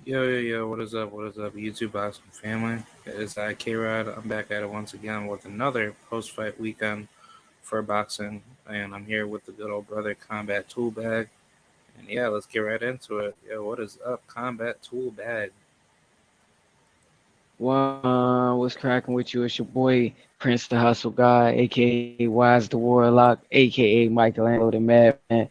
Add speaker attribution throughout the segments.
Speaker 1: Yo, what is up? What is up, YouTube boxing family? It's K Rod. I'm back at it once again with another post fight weekend for boxing, and I'm here with the good old brother Combat Tool Bag. And yeah, let's get right into it. Yo, what is up, Combat Tool Bag?
Speaker 2: What's cracking with you? It's your boy Prince the Hustle Guy, aka Wise the Warlock, aka Michelangelo the Madman.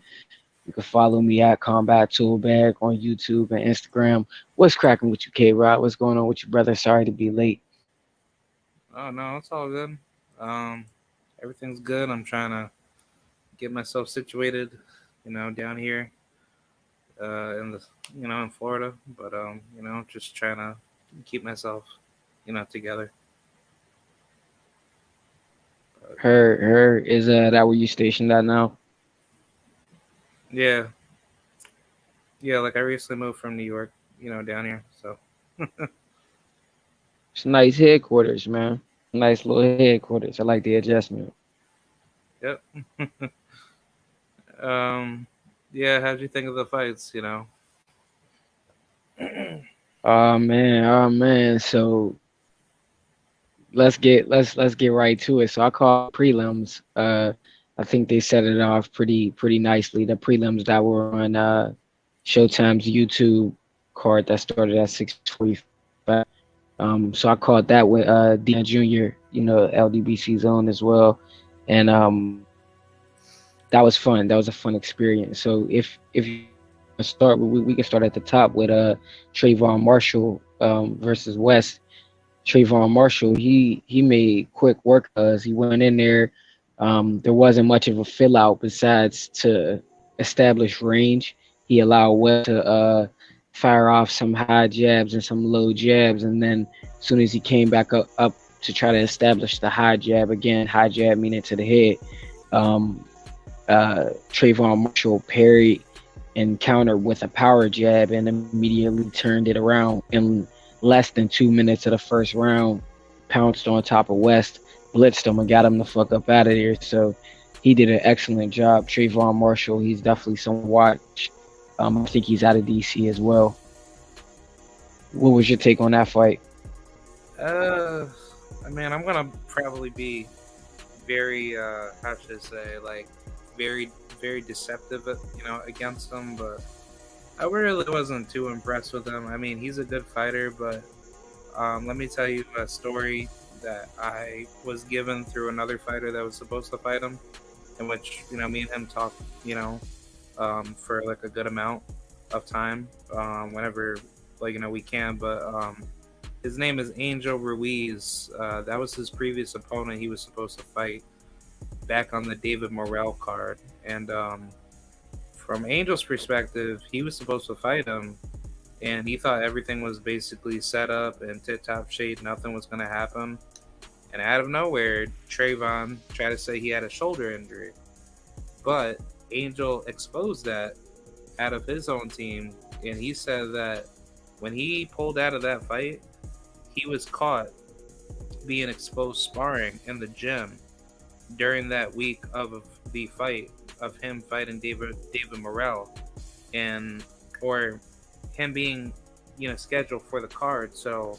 Speaker 2: You can follow me at Combat Toolbag on YouTube and Instagram. What's cracking with you, K Rod? What's going on with you, brother? Sorry to be late.
Speaker 1: Oh no, it's all good. Um, Everything's good. I'm trying to get myself situated, down here, in the, in Florida. But just trying to keep myself, together. But
Speaker 2: Her is that where you stationed at now?
Speaker 1: yeah, yeah. Like I recently moved from New York, down here. So
Speaker 2: It's nice headquarters, man. Nice little headquarters. I like the adjustment.
Speaker 1: yep. um, yeah. How'd you think of the fights?
Speaker 2: Oh man. So let's get right to it. So I call prelims. I think they set it off pretty nicely. The prelims that were on Showtime's YouTube card that started at 6:45. So I called that with Dion Jr. LDBC zone as well, and that was fun. That was a fun experience. So if you start, we can start at the top with Trayvon Marshall versus West. Trayvon Marshall, he made quick work of us. He went in there. There wasn't much of a fill out besides to establish range. He allowed West to fire off some high jabs and some low jabs, and then as soon as he came back up to try to establish the high jab again, high jab meaning to the head, um, Trayvon Marshall parried and countered with a power jab and immediately turned it around in less than 2 minutes of the first round, pounced on top of West, blitzed him, and got him the fuck up out of there. So he did an excellent job. Trayvon Marshall, he's definitely some watch. I think he's out of DC as well. What was your take on that fight?
Speaker 1: uh, I mean, I'm gonna probably be very, how should I say, like very, very deceptive, against him. But I really wasn't too impressed with him. I mean, he's a good fighter, but let me tell you a story that I was given through another fighter that was supposed to fight him, in which me and him talked, for like a good amount of time, whenever we can. But his name is Angel Ruiz. That was his previous opponent. He was supposed to fight back on the David Morrell card, and from Angel's perspective, he was supposed to fight him, and he thought everything was basically set up and tip top shade. Nothing was going to happen. And out of nowhere, Trayvon tried to say he had a shoulder injury. But Angel exposed that out of his own team. And he said that when he pulled out of that fight, he was caught being exposed sparring in the gym during that week of the fight of him fighting David Morrell, and or him being scheduled for the card. So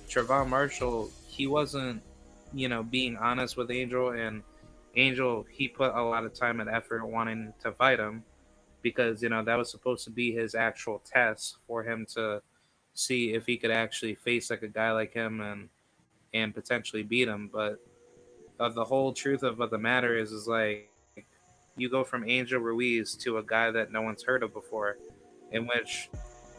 Speaker 1: Trayvon Marshall, he wasn't being honest with Angel, and Angel, he put a lot of time and effort wanting to fight him, because that was supposed to be his actual test for him to see if he could actually face like a guy like him and potentially beat him. But the whole truth of the matter is like, you go from Angel Ruiz to a guy that no one's heard of before, in which,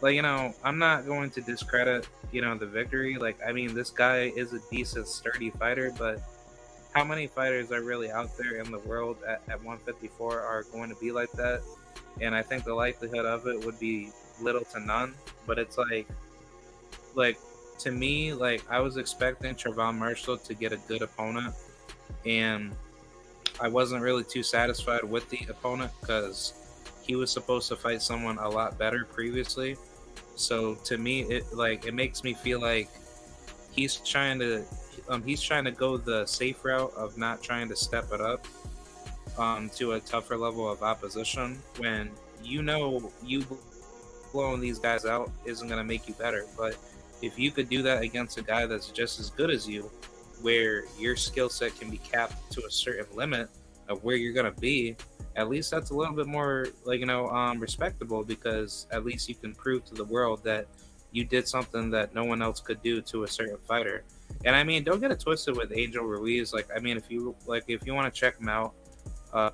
Speaker 1: like, I'm not going to discredit the victory. Like, I mean, this guy is a decent sturdy fighter, but how many fighters are really out there in the world at 154 are going to be like that? And I think the likelihood of it would be little to none. But it's like to me, like, I was expecting Trayvon Marshall to get a good opponent, and I wasn't really too satisfied with the opponent because he was supposed to fight someone a lot better previously. So to me, it makes me feel like he's trying to he's trying to go the safe route of not trying to step it up to a tougher level of opposition, when you believe blowing these guys out isn't going to make you better. But if you could do that against a guy that's just as good as you, where your skill set can be capped to a certain limit of where you're going to be, at least that's a little bit more, like, respectable, because at least you can prove to the world that you did something that no one else could do to a certain fighter. And I mean, don't get it twisted with Angel Ruiz. Like, I mean, if you want to check him out,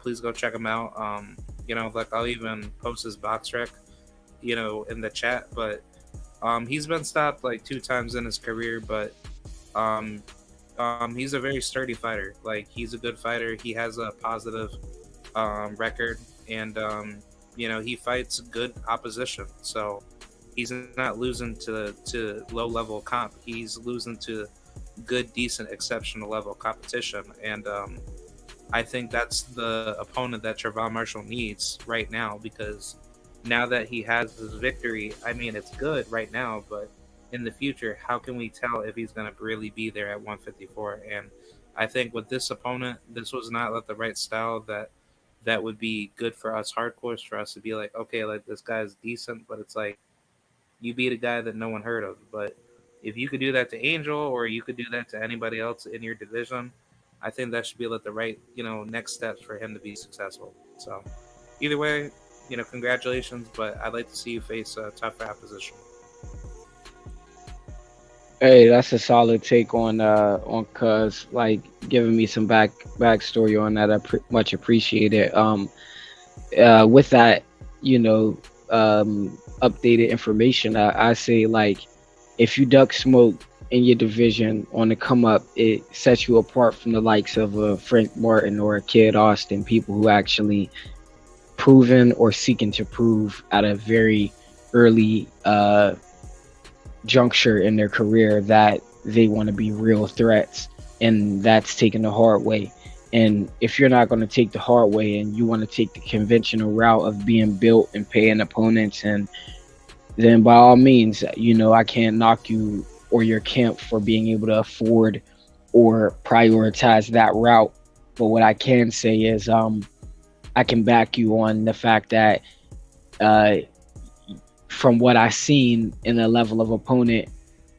Speaker 1: please go check him out. Like, I'll even post his box rec, in the chat. But he's been stopped like 2 times in his career, but um, he's a very sturdy fighter. Like, he's a good fighter. He has a positive record, and he fights good opposition. So he's not losing to low level comp. He's losing to good, decent, exceptional level competition, and I think that's the opponent that Trevon Marshall needs right now, because now that he has his victory, I mean, it's good right now, but in the future, how can we tell if he's going to really be there at 154? And I think with this opponent, this was not like the right style that would be good for us hardcores, for us to be like, okay, like, this guy's decent, but it's like, you beat a guy that no one heard of. But if you could do that to Angel, or you could do that to anybody else in your division, I think that should be like the right, next steps for him to be successful. So either way, congratulations, but I'd like to see you face a tougher opposition.
Speaker 2: Hey, that's a solid take on Cuz, like, giving me some backstory on that. I much appreciate it. With that, you know, updated information, I say, like, if you duck smoke in your division on the come up, it sets you apart from the likes of a Frank Martin or a Kid Austin, people who actually proven or seeking to prove at a very early juncture in their career that they want to be real threats, and that's taking the hard way. And if you're not going to take the hard way and you want to take the conventional route of being built and paying opponents, and then by all means, I can't knock you or your camp for being able to afford or prioritize that route. But what I can say is, I can back you on the fact that from what I've seen in the level of opponent,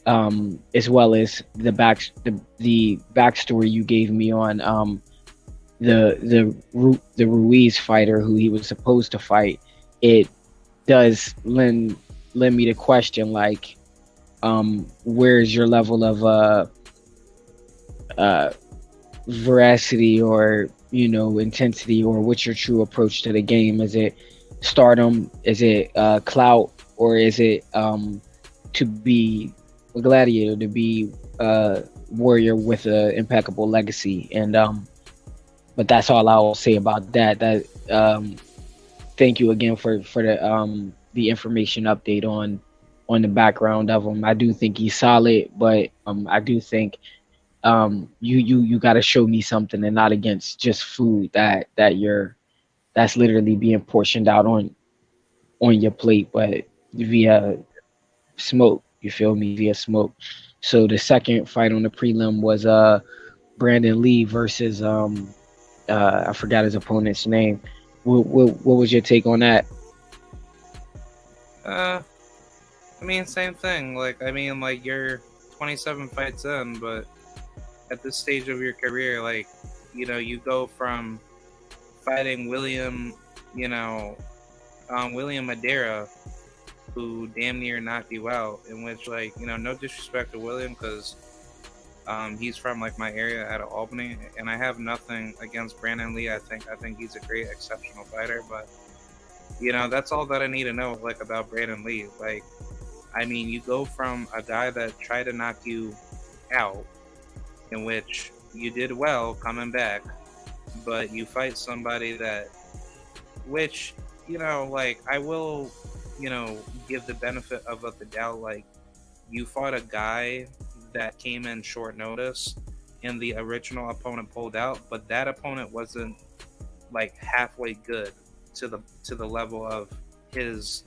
Speaker 2: as well as the backstory you gave me on the Ruiz fighter who he was supposed to fight, it does lend me to question, like, where's your level of veracity, or intensity, or what's your true approach to the game? Is it stardom? Is it clout? Or is it to be a gladiator, to be a warrior with an impeccable legacy? And but that's all I will say about that. Thank you again for the information update on the background of him. I do think he's solid, but I do think you got to show me something, and not against just food that's literally being portioned out on your plate, but via smoke. You feel me? Via smoke. So the second fight on the prelim was Brandon Lee versus I forgot his opponent's name. What was your take on that?
Speaker 1: I mean, same thing. Like, I mean, like, you're 27 fights in, but at this stage of your career, like, you go from fighting William Madeira, who damn near knocked you out, in which, like, no disrespect to William, because he's from, like, my area out of Albany, and I have nothing against Brandon Lee. I think he's a great, exceptional fighter, but that's all that I need to know, like, about Brandon Lee. Like, I mean, you go from a guy that tried to knock you out, in which you did well coming back, but you fight somebody which, like, I will, give the benefit of the doubt. Like, you fought a guy that came in short notice, and the original opponent pulled out, but that opponent wasn't, like, halfway good to the level of his,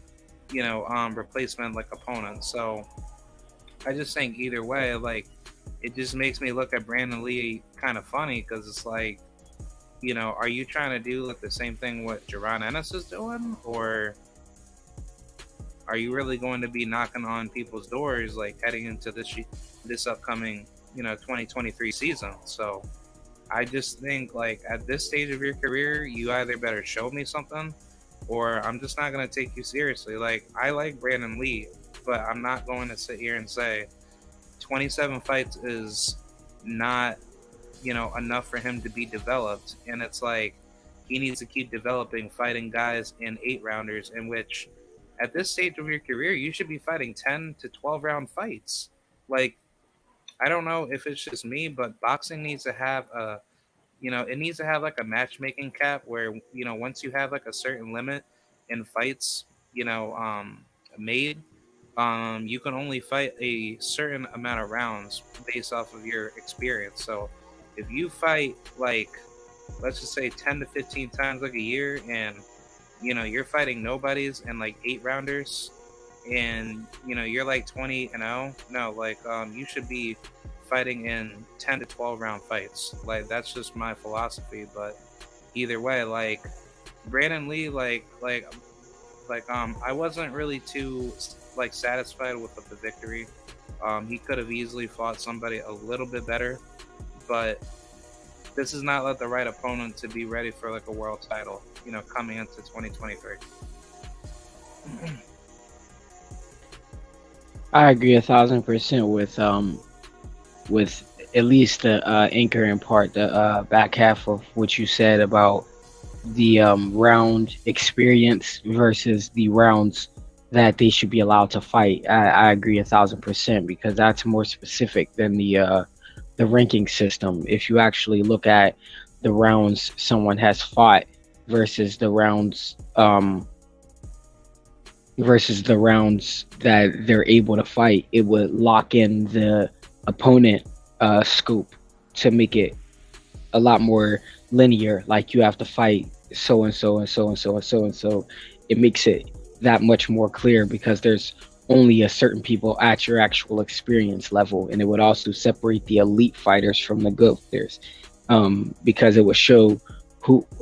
Speaker 1: replacement, like, opponent. So I just think either way, like, it just makes me look at Brandon Lee kind of funny, because it's like, are you trying to do, like, the same thing what Jaron Ennis is doing, or are you really going to be knocking on people's doors like heading into this upcoming 2023 season? So I just think like at this stage of your career, you either better show me something, or I'm just not gonna take you seriously. Like I like Brandon Lee, but I'm not going to sit here and say 27 fights is not enough for him to be developed. And it's like he needs to keep developing, fighting guys in 8 rounders, in which at this stage of your career you should be fighting 10 to 12 round fights. Like I don't know if it's just me, but boxing needs to have a it needs to have like a matchmaking cap where once you have like a certain limit in fights made, you can only fight a certain amount of rounds based off of your experience. So if you fight like, let's just say 10 to 15 times like a year, and you're fighting nobodies and like 8 rounders, and you're like 20-0, no, like you should be fighting in 10 to 12 round fights. Like that's just my philosophy. But either way, like Brandon Lee, I wasn't really too like satisfied with the victory. He could have easily fought somebody a little bit better, but this is not like the right opponent to be ready for like a world title, coming into 2023.
Speaker 2: I agree 1,000% with at least the anchor in part, the back half of what you said about the round experience versus the rounds that they should be allowed to fight. I agree 1,000% because that's more specific than the ranking system. If you actually look at the rounds someone has fought versus the rounds that they're able to fight, it would lock in the opponent scope to make it a lot more linear. Like you have to fight so and so and so and so and so and so. It makes it that much more clear because there's only a certain people at your actual experience level, and it would also separate the elite fighters from the good fighters, because it would show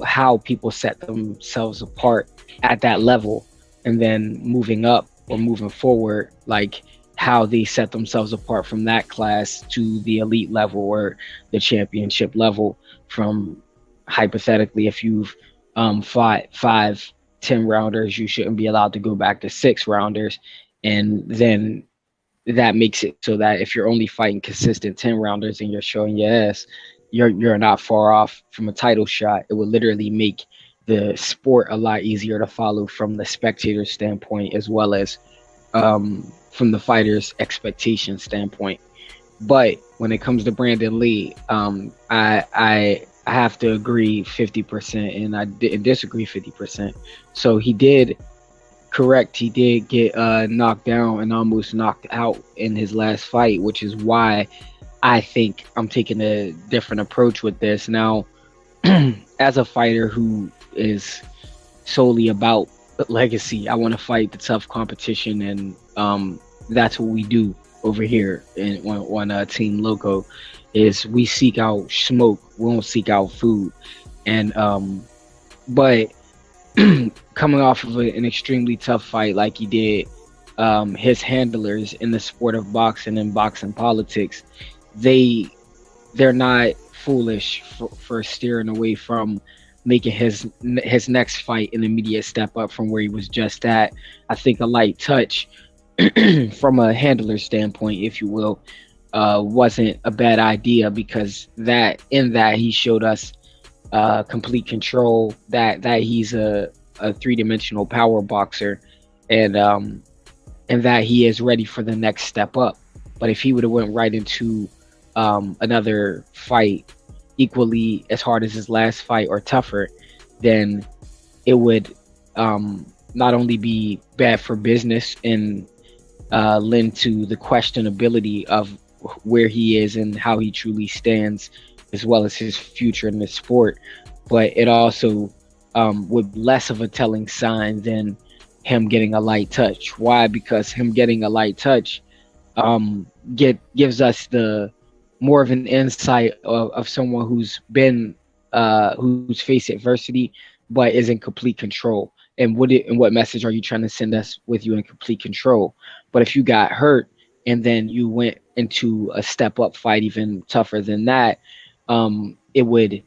Speaker 2: how people set themselves apart at that level, and then moving up or moving forward, like how they set themselves apart from that class to the elite level or the championship level. From hypothetically, if you've fought 5 10-rounders, you shouldn't be allowed to go back to 6-rounders, and then that makes it so that if you're only fighting consistent 10-rounders and you're showing your ass, you're not far off from a title shot. It would literally make the sport a lot easier to follow from the spectator standpoint, as well as from the fighter's expectation standpoint. But when it comes to Brandon Lee, I have to agree 50%, and I disagree 50%. So he did get knocked down and almost knocked out in his last fight, which is why I think I'm taking a different approach with this. Now, as a fighter who is solely about legacy, I want to fight the tough competition, and that's what we do over here on Team Loco. Is we seek out smoke, we don't seek out food. And but coming off of an extremely tough fight like he did, his handlers in the sport of boxing and boxing politics, they're not foolish for steering away from making his next fight an immediate step up from where he was just at. I think a light touch from a handler standpoint, if you will, wasn't a bad idea, because that he showed us complete control, that he's a 3-dimensional power boxer, and that he is ready for the next step up. But if he would have went right into another fight equally as hard as his last fight or tougher, then it would not only be bad for business and lend to the questionability of where he is and how he truly stands, as well as his future in the sport, but it also would be less of a telling sign than him getting a light touch. Why? Because him getting a light touch gives us the more of an insight of someone who's faced adversity but is in complete control. and what message are you trying to send us with you in complete control? But if you got hurt and then you went into a step up fight even tougher than that, it would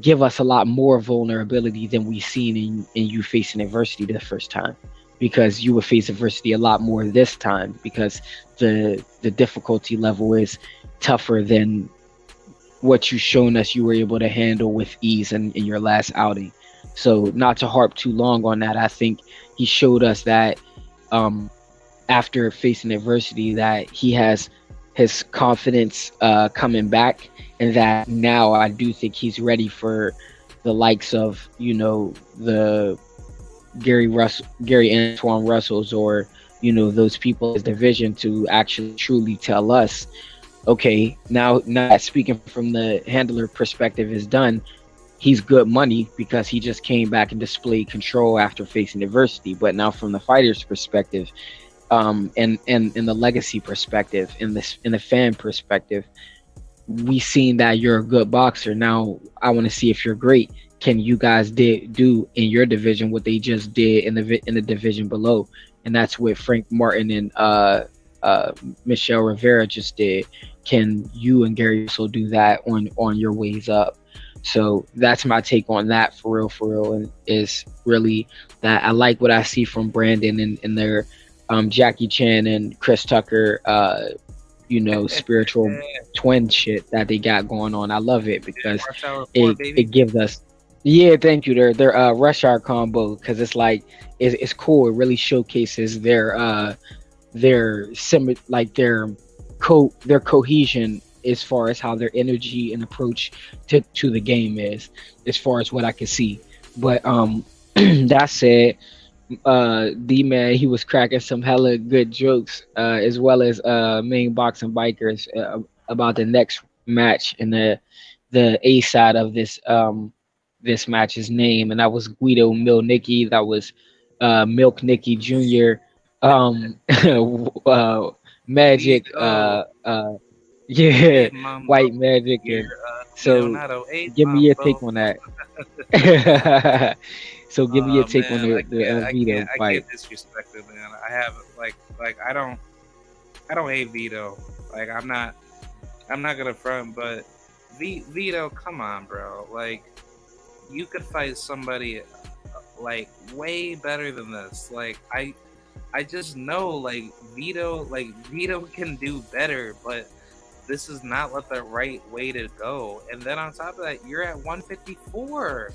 Speaker 2: give us a lot more vulnerability than we've seen in you facing adversity the first time, because you would face adversity a lot more this time because the difficulty level is tougher than what you've shown us you were able to handle with ease in your last outing. So not to harp too long on that, I think he showed us that um, after facing adversity that he has his confidence coming back, and that now I do think he's ready for the likes of, the Gary Antoine Russells, or those people in his division, to actually truly tell us, okay, now that speaking from the handler perspective is done, he's good money because he just came back and displayed control after facing adversity. But now from the fighter's perspective, and in the legacy perspective, in the fan perspective, we seen that you're a good boxer. Now I want to see if you're great. Can you guys do in your division what they just did in the division below? And that's what Frank Martin and Michelle Rivera just did. Can you and Gary also do that on your ways up? So that's my take on that, for real, and is really that I like what I see from Brandon and their Jackie Chan and Chris Tucker, spiritual twin shit that they got going on. I love it because it gives us, yeah, thank you. Their rush hour combo, because it's like it's cool. It really showcases their cohesion as far as how their energy and approach to the game is, as far as what I can see. But that said, D-Man, he was cracking some hella good jokes, as well as main boxing bikers, about the next match and the A side of this match's name, and that was Guido Milnicki. That was Milk Nicky Jr. Magic, yeah, White Magic, and so
Speaker 1: Leonardo ate
Speaker 2: give me your take
Speaker 1: Mambo.
Speaker 2: on that. So give me your take on
Speaker 1: Man,
Speaker 2: the Vito
Speaker 1: I
Speaker 2: fight.
Speaker 1: can't disrespect it, man. I have like I don't hate Vito. Like I'm not gonna front, but Vito, come on, bro. Like you could fight somebody like way better than this. Like I just know like Vito can do better, but this is not the right way to go. And then on top of that, you're at 154.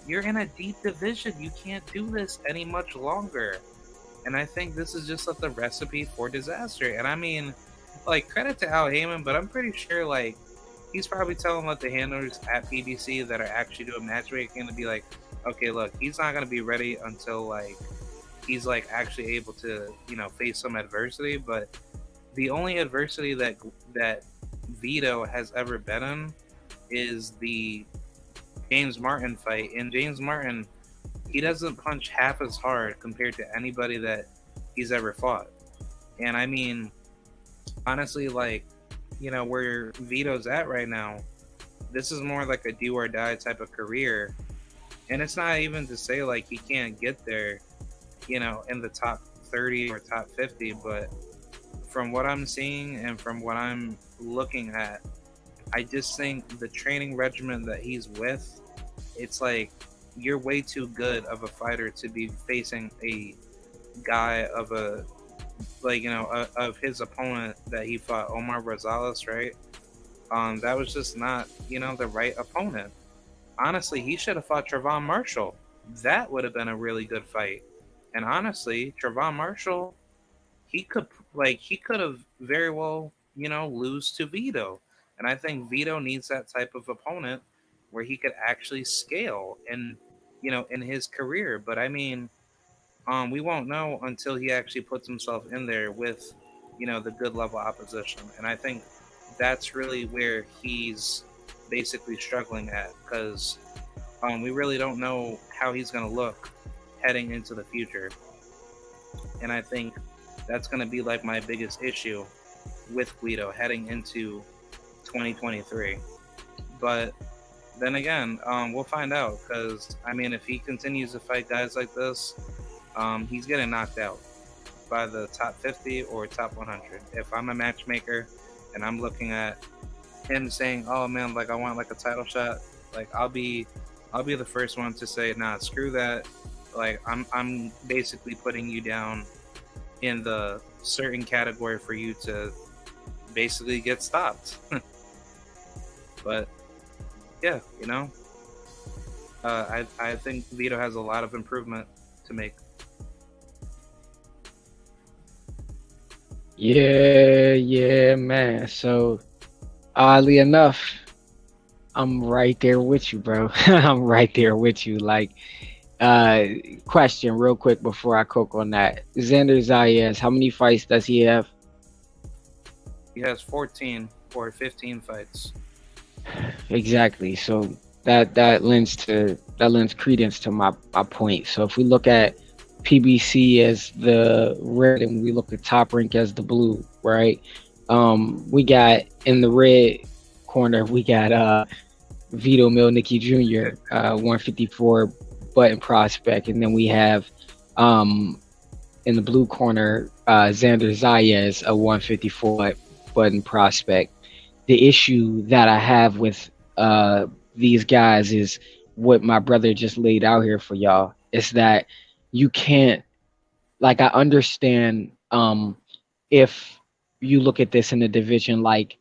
Speaker 1: You're in a deep division. You can't do this any much longer. And I think this is just the recipe for disaster. And I mean, like, credit to Al Heyman, but I'm pretty sure he's probably telling the handlers at PBC that are actually doing matchmaking to be like, okay, look, he's not gonna be ready until he's actually able to face some adversity. But the only adversity that Vito has ever been in is the James Martin fight. And James Martin, he doesn't punch half as hard compared to anybody that he's ever fought. And I mean, honestly, where Vito's at right now, this is more like a do or die type of career. And it's not even to say he can't get there, in the top 30 or top 50, but from what I'm seeing and from what I'm looking at, I just think the training regimen that he's with, it's you're way too good of a fighter to be facing a guy of of his opponent that he fought, Omar Rosales, right? That was just not, the right opponent. Honestly, he should have fought Trevon Marshall. That would have been a really good fight. And honestly, Trevon Marshall, he could have very well, lose to Vito. And I think Vito needs that type of opponent where he could actually scale in his career. But I mean, we won't know until he actually puts himself in there with, the good level opposition. And I think that's really where he's basically struggling at, because we really don't know how he's going to look heading into the future. And I think that's going to be my biggest issue with Guido heading into 2023. But then again, we'll find out. Because I mean, if he continues to fight guys like this, he's getting knocked out by the top 50 or top 100. If I'm a matchmaker and I'm looking at him saying, "Oh man, like I want like a title shot," like I'll be the first one to say, "Nah, screw that." Like I'm basically putting you down in the certain category for you to basically get stopped. But yeah, I think Vito has a lot of improvement to make.
Speaker 2: Yeah, man. So oddly enough, I'm right there with you, bro. I'm right there with you. Like, uh, question real quick before I cook on that. Xander Zayas, how many fights does he have?
Speaker 1: He has 14 or 15 fights.
Speaker 2: Exactly. So that lends credence to my point. So if we look at PBC as the red and we look at Top Rank as the blue, right? We got in the red corner, we got Vito Milnicki Jr., 154 button prospect, and then we have um in the blue corner Xander Zayas, a 154 button prospect. The issue that I have with these guys is what my brother just laid out here for y'all. Is that you can't, like, I understand if you look at this in a division like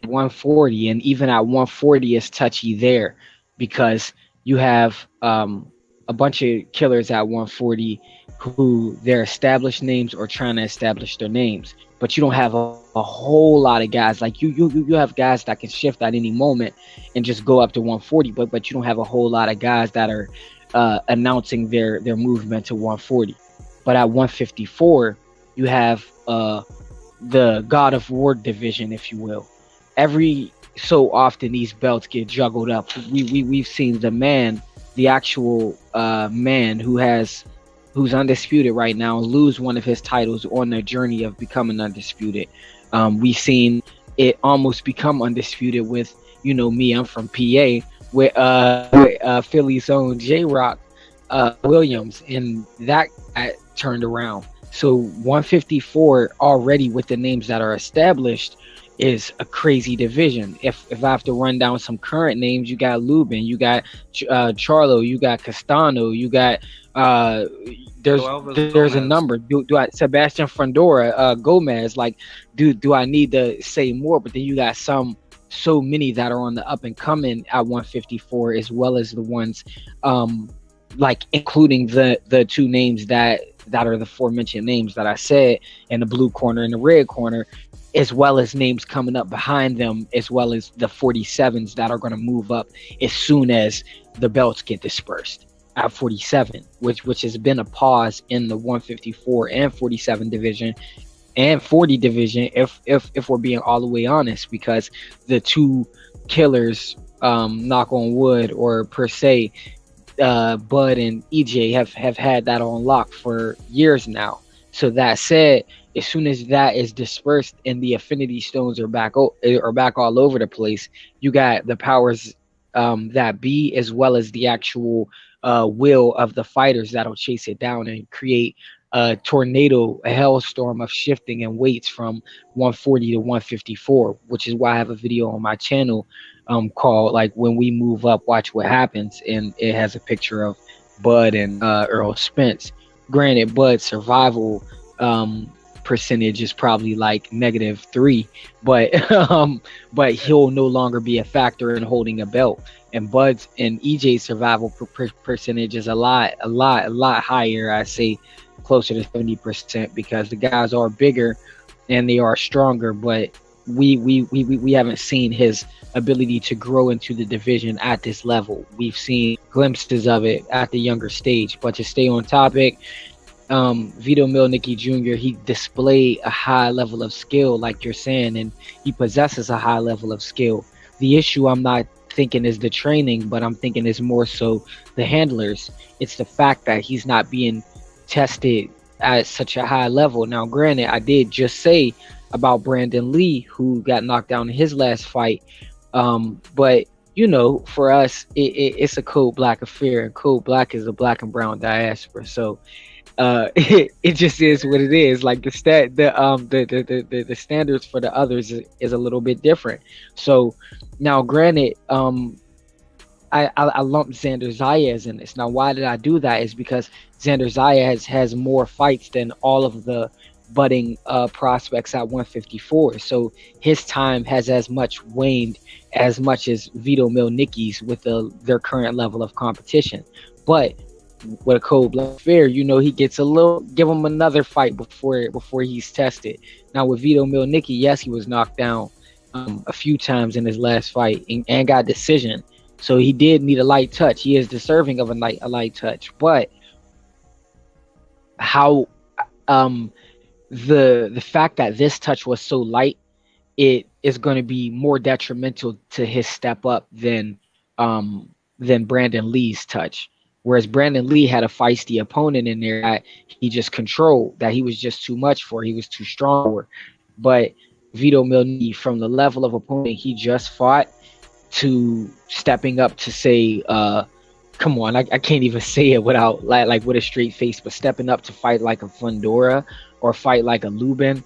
Speaker 2: 140, and even at 140 is touchy there because you have a bunch of killers at 140 who they're established names or trying to establish their names, but you don't have a whole lot of guys like you have guys that can shift at any moment and just go up to 140, but you don't have a whole lot of guys that are announcing their movement to 140. But at 154 you have the God of War division, if you will. Every so often these belts get juggled up. We've seen the actual man who's undisputed right now, lose one of his titles on the journey of becoming undisputed. We've seen it almost become undisputed with, me, I'm from PA, with Philly's own J Rock Williams, and that turned around. So 154 already with the names that are established is a crazy division. If I have to run down some current names, you got Lubin, you got Charlo, you got Castano, you got uh there's there's a
Speaker 1: Gomez.
Speaker 2: number. Do I Sebastian Frondora, Gomez, like do I need to say more? But then you got so many that are on the up and coming at 154, as well as the ones like including the two names that are the aforementioned names that I said in the blue corner and the red corner, as well as names coming up behind them, as well as the 47s that are going to move up as soon as the belts get dispersed at 47, which has been a pause in the 154 and 47 division and 40 division, if we're being all the way honest, because the two killers, knock on wood or per se, Bud and EJ have had that on lock for years now. So that said, as soon as that is dispersed and the affinity stones are back all over the place, you got the powers that be, as well as the actual will of the fighters that'll chase it down and create a tornado, a hellstorm of shifting and weights from 140 to 154, which is why I have a video on my channel called like "When We Move Up, Watch What Happens," and it has a picture of Bud and Earl Spence. Granted, Bud's survival percentage is probably like -3, but he'll no longer be a factor in holding a belt. And Bud's and EJ's survival percentage is a lot higher. I say closer to 70%, because the guys are bigger and they are stronger, but we haven't seen his ability to grow into the division at this level. We've seen glimpses of it at the younger stage. But to stay on topic, Vito Milnicki Jr., he displayed a high level of skill, like you're saying, and he possesses a high level of skill. The issue, I'm not thinking, is the training, but I'm thinking is more so the handlers. It's the fact that he's not being tested at such a high level. Now, granted, I did just say about Brandon Lee, who got knocked down in his last fight, but for us, it's a code black affair, and code black is a black and brown diaspora. So it just is what it is. Like the standards for the others is a little bit different. So now, granted, I lumped Xander Zayas in this. Now, why did I do that? Is because Xander Zayas has more fights than all of the budding prospects at 154. So his time has as much waned as much as Vito Milnicki's with their current level of competition. But with a cold black fair, he gets a little, give him another fight before he's tested. Now with Vito Milnicki, yes, he was knocked down a few times in his last fight and got decision. So he did need a light touch. He is deserving of a light touch. But how the fact that this touch was so light, it is going to be more detrimental to his step up than Brandon Lee's touch. Whereas Brandon Lee had a feisty opponent in there that he just controlled, that he was just too much for, he was too strong for. But Vito Milnicki, from the level of opponent he just fought to stepping up to say, come on, I can't even say it without like with a straight face, but stepping up to fight like a Fundora or fight like a Lubin,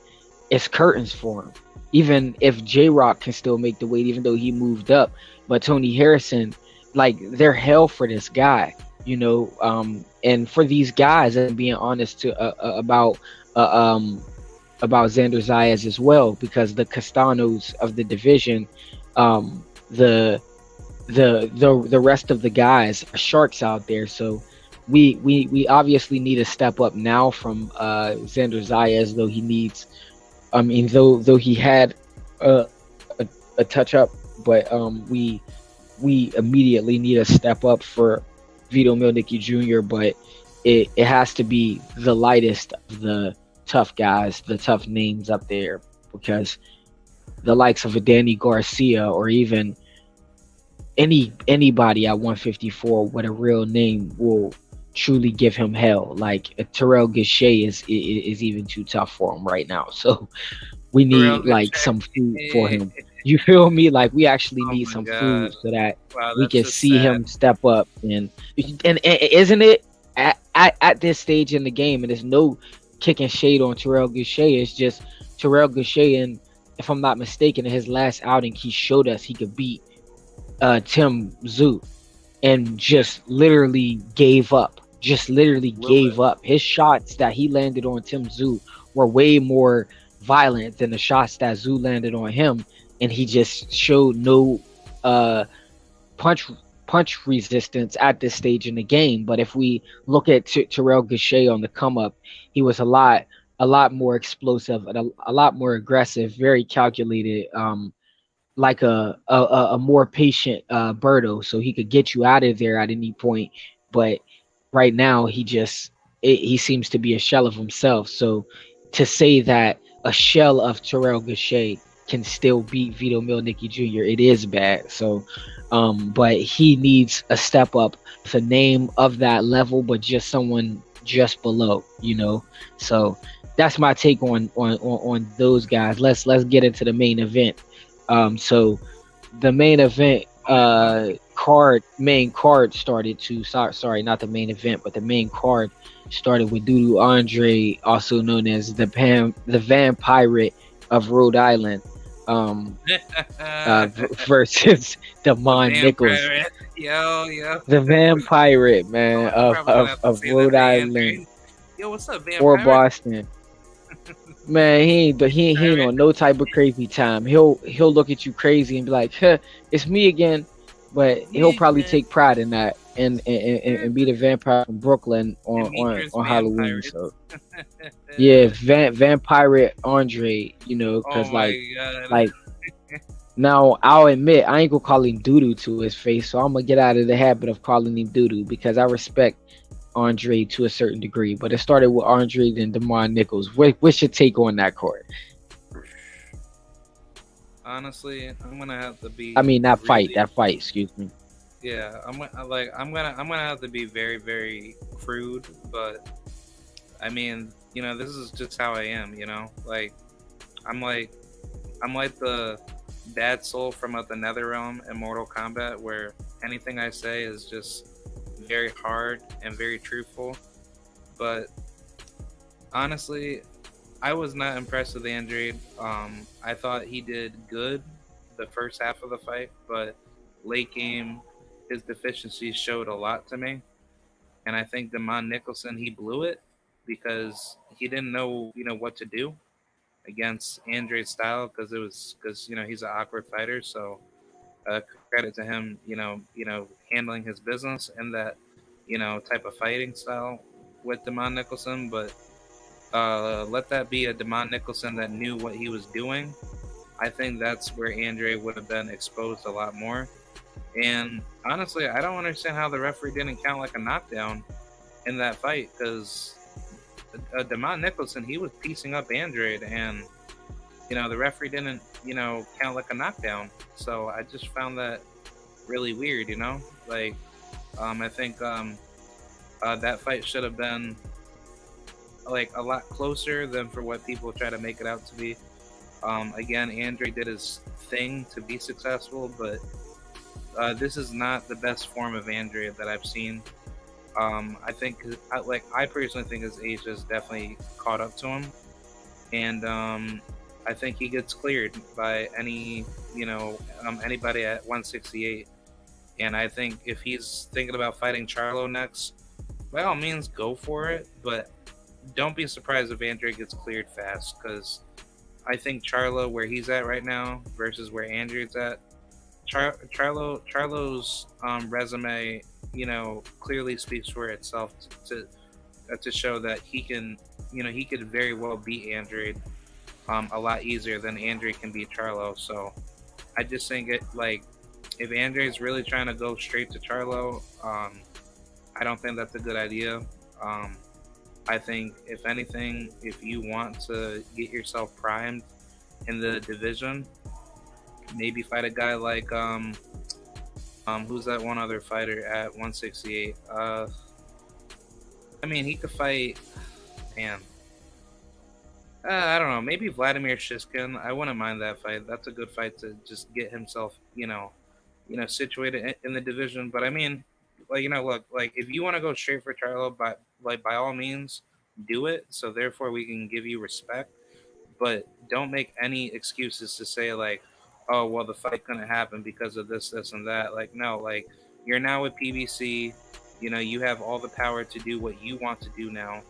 Speaker 2: it's curtains for him. Even if J-Rock can still make the weight, even though he moved up, but Tony Harrison, like, they're hell for this guy, and for these guys, and being honest about Xander Zayas as well, because the Castanos of the division, the rest of the guys are sharks out there. So we obviously need a step up now from Xander Zayas, though he needs, though he had a touch up, but we immediately need a step up for Vito Milnicki Jr., but it has to be the lightest of the tough guys, the tough names up there, because the likes of a Danny Garcia or even anybody at 154 with a real name will truly give him hell. Like Terrell Gausha is even too tough for him right now. So we need like some food for him. You feel me? Like we actually need some food so that we can see him step up. And isn't it at this stage in the game? And there's no kicking shade on Terrell Gausha. It's just Terrell Gausha, and if I'm not mistaken, in his last outing, he showed us he could beat Tim Tszyu, and just literally gave up. His shots that he landed on Tim Tszyu were way more violent than the shots that Tszyu landed on him, and he just showed no punch resistance at this stage in the game. But if we look at Terrell Gausha on the come up, he was a lot more explosive and a lot more aggressive, very calculated, like a more patient Berto, so he could get you out of there at any point. But right now he seems to be a shell of himself. So to say that a shell of Terrell Gausha can still beat Vito Milnicki Jr., it is bad. So but he needs a step up with a name of that level, but just someone just below, So that's my take on those guys. Let's get into the main event. So the main event main card started to sorry, not the main event, but the main card started with Dudu Andre, also known as the Vampirate of Rhode Island, versus Damon Nichols.
Speaker 1: Yo.
Speaker 2: The Vampirate, man, of Rhode Island.
Speaker 1: Yo, what's up, Vampire?
Speaker 2: Or Boston. Man, he ain't on no type of crazy time. He'll look at you crazy and be like, huh, it's me again. But he'll probably take pride in that and be the vampire from Brooklyn on Halloween. So yeah, Vampire Andre, because like now I'll admit I ain't gonna call him Doodoo to his face, so I'm gonna get out of the habit of calling him Doodoo because I respect Andre to a certain degree. But it started with Andre, then Damon Nichols. What's your take on that card?
Speaker 1: Honestly, I'm gonna have to be.
Speaker 2: I mean that fight. Excuse me.
Speaker 1: Yeah, I'm gonna have to be very, very crude, but I mean, this is just how I am. Like I'm like the bad soul from the nether realm in Mortal Kombat, where anything I say is just very hard and very truthful. But honestly, I was not impressed with Android. I thought he did good the first half of the fight, but late game, his deficiencies showed a lot to me. And I think Demond Nicholson, he blew it because he didn't know, what to do against Android's style, because he's an awkward fighter. So credit to him, handling his business and that, type of fighting style with Demond Nicholson. But let that be a Demond Nicholson that knew what he was doing. I think that's where Andre would have been exposed a lot more. And honestly, I don't understand how the referee didn't count like a knockdown in that fight, because Demond Nicholson, he was piecing up Andre, and the referee didn't count like a knockdown. So I just found that really weird. Like I think that fight should have been like a lot closer than for what people try to make it out to be. Again, Andre did his thing to be successful, but this is not the best form of Andre that I've seen. I think, I personally think his age has definitely caught up to him, and I think he gets cleared by anybody at 168. And I think if he's thinking about fighting Charlo next, by all means, go for it. But don't be surprised if Andre gets cleared fast, because I think Charlo, where he's at right now versus where Andrew's at, Charlo's resume, clearly speaks for itself to show that he can, he could very well beat Andre a lot easier than Andre can beat Charlo. So I just think if Andre's really trying to go straight to Charlo, I don't think that's a good idea. I think, if anything, if you want to get yourself primed in the division, maybe fight a guy like who's that one other fighter at 168? I mean, he could fight. Man, I don't know. Maybe Vladimir Shishkin. I wouldn't mind that fight. That's a good fight to just get himself, situated in the division. But I mean, look, if you want to go straight for Charlo, by all means, do it. So therefore, we can give you respect. But don't make any excuses to say oh well, the fight couldn't happen because of this, and that. No, you're now with PBC. You have all the power to do what you want to do now.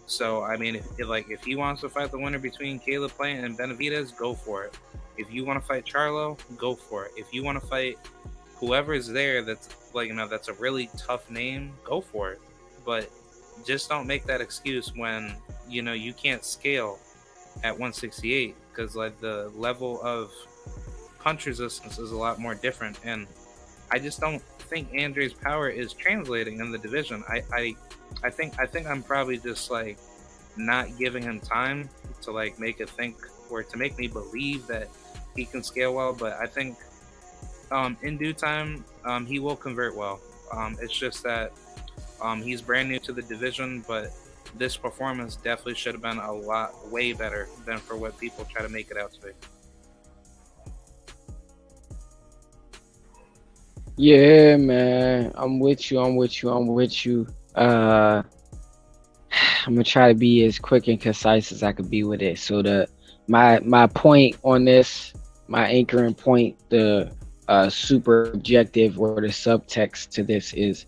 Speaker 1: So I mean, if he wants to fight the winner between Caleb Plant and Benavidez, go for it. If you want to fight Charlo, go for it. If you want to fight whoever is there, that's that's a really tough name, go for it. But just don't make that excuse when you can't scale at 168, because the level of punch resistance is a lot more different, and I just don't think Andre's power is translating in the division. I think I'm probably just not giving him time to make it think, or to make me believe that he can scale well. But I think in due time he will convert well. It's just that he's brand new to the division, but this performance definitely should have been a lot way better than for what people try to make it out to be.
Speaker 2: Yeah, man, I'm with you. I'm gonna try to be as quick and concise as I could be with it. So my point on this, my anchoring point, the super objective or the subtext to this is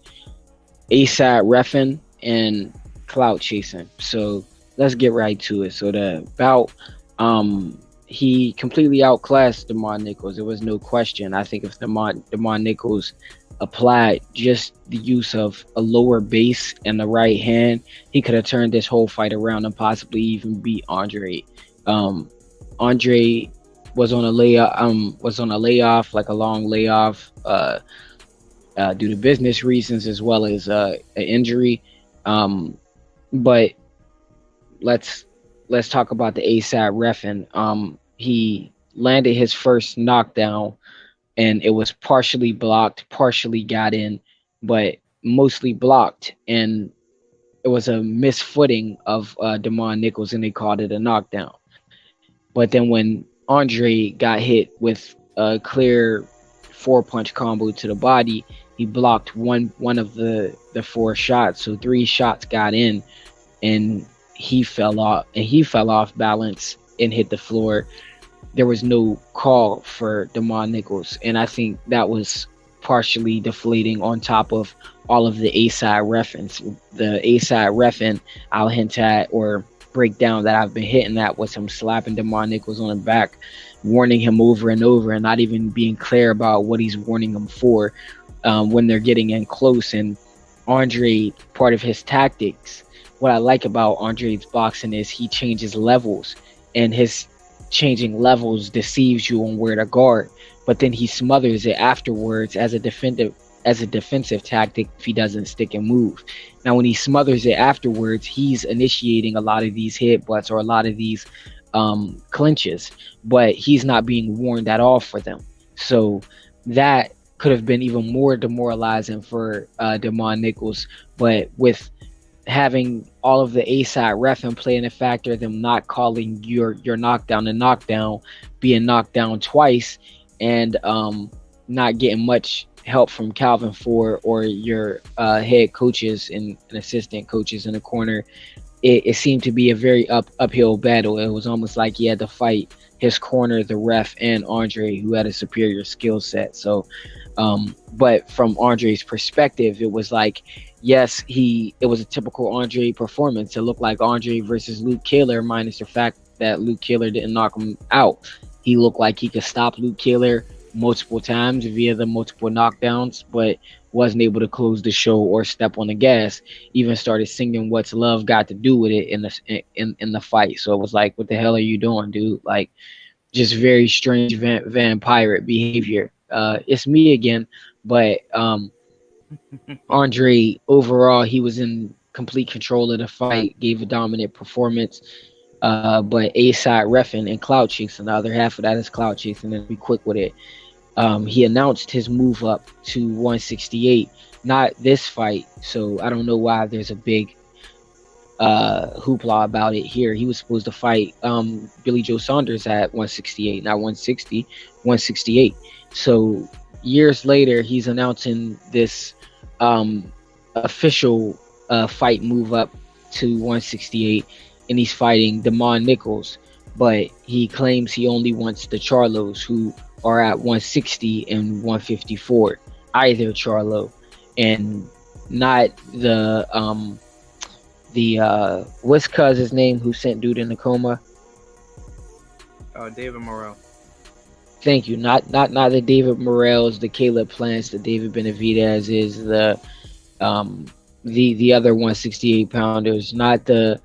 Speaker 2: ASAP reffing and clout chasing. So let's get right to it. So the bout, he completely outclassed Demond Nichols. There was no question. I think if Demond Nichols applied just the use of a lower base and the right hand, he could have turned this whole fight around and possibly even beat Andre. Andre was on a layoff, like a long layoff, due to business reasons as well as an injury. But let's talk about the ASAP reffing. He landed his first knockdown, and it was partially blocked, partially got in, but mostly blocked. And it was a misfooting of Demond Nichols, and they called it a knockdown. But then when Andre got hit with a clear 4-punch combo to the body. He blocked one of the 4 shots, so 3 shots got in, and he fell off balance and hit the floor. There was no call for Damon Nichols, and I think that was partially deflating on top of all of the A-side reference. The A-side refing I'll hint at or break down that I've been hitting at was him slapping Damon Nichols on the back, warning him over and over, and not even being clear about what he's warning him for when they're getting in close. And Andre, part of his tactics, what I like about Andre's boxing is he changes levels, and his changing levels deceives you on where to guard, but then he smothers it afterwards as a defensive tactic if he doesn't stick and move. Now, when he smothers it afterwards, he's initiating a lot of these headbutts or a lot of these clinches, but he's not being warned at all for them. So that could have been even more demoralizing for Damon Nichols. But with having all of the A-side reffing playing a factor, them not calling your knockdown a knockdown, being knocked down twice, and not getting much help from Calvin Ford or your head coaches and assistant coaches in the corner, it seemed to be a very uphill battle. It was almost like he had to fight his corner, the ref, and Andre, who had a superior skill set. So, but from Andre's perspective, it was like, yes, it was a typical Andre performance. It looked like Andre versus Luke Kaler, minus the fact that Luke Kaler didn't knock him out. He looked like he could stop Luke Kaler multiple times via the multiple knockdowns, but wasn't able to close the show or step on the gas. Even started singing "What's Love Got to Do with It" in the fight. So it was like, what the hell are you doing, dude? Like, just very strange vampire behavior. It's me again, but Andre, overall, he was in complete control of the fight, gave a dominant performance. But A-side reffing and clout chasing, the other half of that is clout chasing, and be quick with it. He announced his move up to 168, not this fight, so I don't know why there's a big hoopla about it here. He was supposed to fight Billy Joe Saunders at 168, not 160, 168. So years later, he's announcing this official fight move up to 168, and he's fighting Damon Nichols, but he claims he only wants the Charlos, who are at 160 and 154, either Charlo, and not the what's Cuz's name who sent dude in the coma?
Speaker 1: David Morrell.
Speaker 2: Thank you. Not the David Morrells, the Caleb Plants, the David Benavidez is the other 168 pounders, not the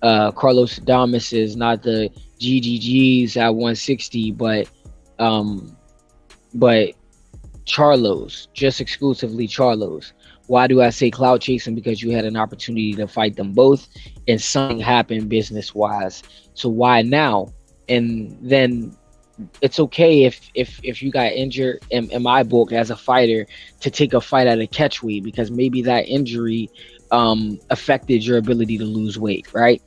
Speaker 2: Carlos Adames, not the GGGs at 160, but Charlos, just exclusively Charlos. Why do I say clout chasing? Because you had an opportunity to fight them both, and something happened business wise. So why now? And then it's okay if you got injured in my book as a fighter to take a fight at a catch weight, because maybe that injury affected your ability to lose weight, right?